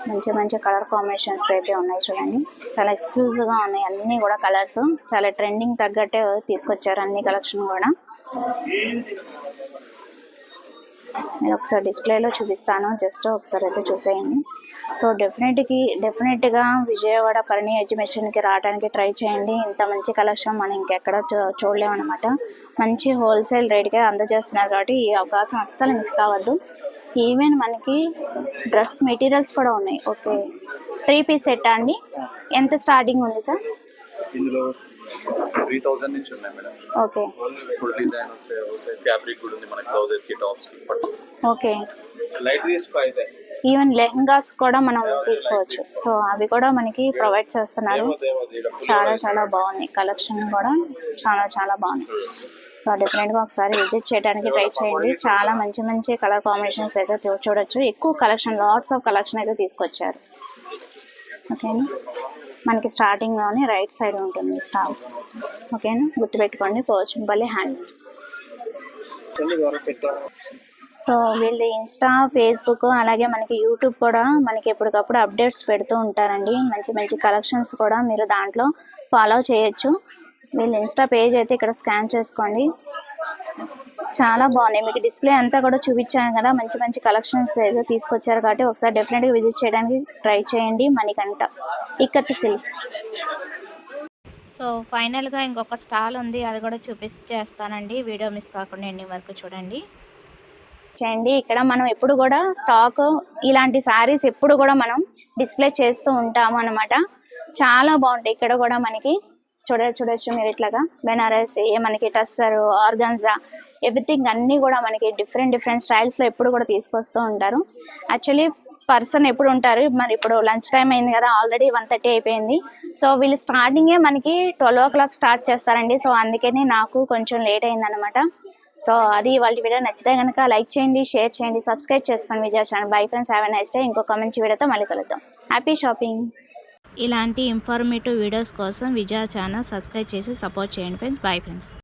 మంచి మంచి కలర్ కాంబినేషన్స్ అయితే ఉన్నాయి చూడండి. చాలా ఎక్స్క్లూజివ్గా ఉన్నాయి అన్నీ కూడా కలర్స్. చాలా ట్రెండింగ్ తగ్గట్టే తీసుకొచ్చారు అన్ని కలెక్షన్ కూడా. నేను ఒకసారి డిస్ప్లేలో చూపిస్తాను, జస్ట్ ఒకసారి అయితే చూసేయండి. సో డెఫినెట్గా విజయవాడ పరిణి ఎగ్జిబిషన్కి రావడానికి ట్రై చేయండి. ఇంత మంచి కలెక్షన్ మనం ఇంకెక్కడ చూడలేము అనమాట. మంచి హోల్సేల్ రేట్కే అందజేస్తున్నారు కాబట్టి ఈ అవకాశం అస్సలు మిస్ కావద్దు. ఈవెన్ మనకి డ్రెస్ మెటీరియల్స్ కూడా ఉన్నాయి. ఓకే, 3 పీస్ సెట్ అండి. ఎంత స్టార్టింగ్ ఉంది సార్? ఇందులో 3000 నుంచి ఉన్నాయి మేడం. ఓకే, ఫుల్ డిజైన్ వస్తాయి, ఫ్యాబ్రిక్ కూడా ఉంది మనకి, బ్లౌజెస్ కి టాప్స్ కి పట్టు. ఓకే, లైట్ తీసుకో అయితే. ఈవెన్ లెహంగాస్ కూడా మనం తీసుకోవచ్చు. సో అవి కూడా మనకి ప్రొవైడ్ చేస్తున్నారు. చాలా చాలా బాగున్నాయి కలెక్షన్ కూడా, చాలా చాలా బాగున్నాయి. సో డెఫినెట్గా ఒకసారి విజిట్ చేయడానికి ట్రై చేయండి. చాలా మంచి మంచి కలర్ కాంబినేషన్స్ అయితే చూడొచ్చు. ఎక్కువ కలెక్షన్, లాట్స్ ఆఫ్ కలెక్షన్ అయితే తీసుకొచ్చారు. ఓకేనా, మనకి స్టార్టింగ్లోనే రైట్ సైడ్ ఉంటుంది స్టాల్. ఓకేనా, గుర్తుపెట్టుకోండి. పోచంపల్లి హ్యాండ్లూమ్స్. సో వీళ్ళు ఇన్స్టా, ఫేస్బుక్, అలాగే మనకి యూట్యూబ్ కూడా మనకి ఎప్పటికప్పుడు అప్డేట్స్ పెడుతూ ఉంటారండి. మంచి మంచి కలెక్షన్స్ కూడా మీరు దాంట్లో ఫాలో చేయొచ్చు. వీళ్ళు ఇన్స్టా పేజ్ అయితే ఇక్కడ స్కాన్ చేసుకోండి. చాలా బాగున్నాయి. మీకు డిస్ప్లే అంతా కూడా చూపించాను కదా, మంచి మంచి కలెక్షన్స్ ఏదో తీసుకొచ్చారు కాబట్టి ఒకసారి డెఫినెట్గా విజిట్ చేయడానికి ట్రై చేయండి. మణికంఠ ఇక్కత్ సిల్క్స్. సో ఫైనల్గా ఇంకొక స్టాల్ ఉంది, అది కూడా చూపిస్తానండి. వీడియో మిస్ కాకుండా ఎండింగ్ వరకు చూడండి. చేయండి. ఇక్కడ మనం ఎప్పుడు కూడా స్టాక్ ఇలాంటి శారీస్ ఎప్పుడు కూడా మనం డిస్ప్లే చేస్తూ ఉంటాము అనమాట. చాలా బాగుంటాయి. ఇక్కడ కూడా మనకి చూడొచ్చు మీరు ఇట్లాగా బెనారస్, మనకి టస్సర్, ఆర్గాన్జా, ఎవ్రీథింగ్ అన్నీ కూడా మనకి డిఫరెంట్ స్టైల్స్లో ఎప్పుడు కూడా తీసుకొస్తూ ఉంటారు. యాక్చువల్లీ పర్సన్ ఎప్పుడు ఉంటారు, మరి ఇప్పుడు లంచ్ టైం అయింది కదా, ఆల్రెడీ 1:30 అయిపోయింది. సో వీళ్ళు స్టార్టింగే మనకి 12 o'clock స్టార్ట్ చేస్తారండి. సో అందుకని నాకు కొంచెం లేట్ అయింది అనమాట. సో అది వాళ్ళ వీడియో నచ్చితే కనుక లైక్ చేయండి, షేర్ చేయండి, సబ్స్క్రైబ్ చేసుకోండి Vijaya channel. Bye friends, have a nice day. ఇంకొక మంచి వీడియోతో మళ్ళీ కలుద్దాం. Happy shopping. ఇలాంటి ఇన్ఫర్మేటివ్ వీడియోస్ కోసం విజయ ఛానల్ సబ్స్క్రైబ్ చేసి సపోర్ట్ చేయండి ఫ్రెండ్స్. Bye friends.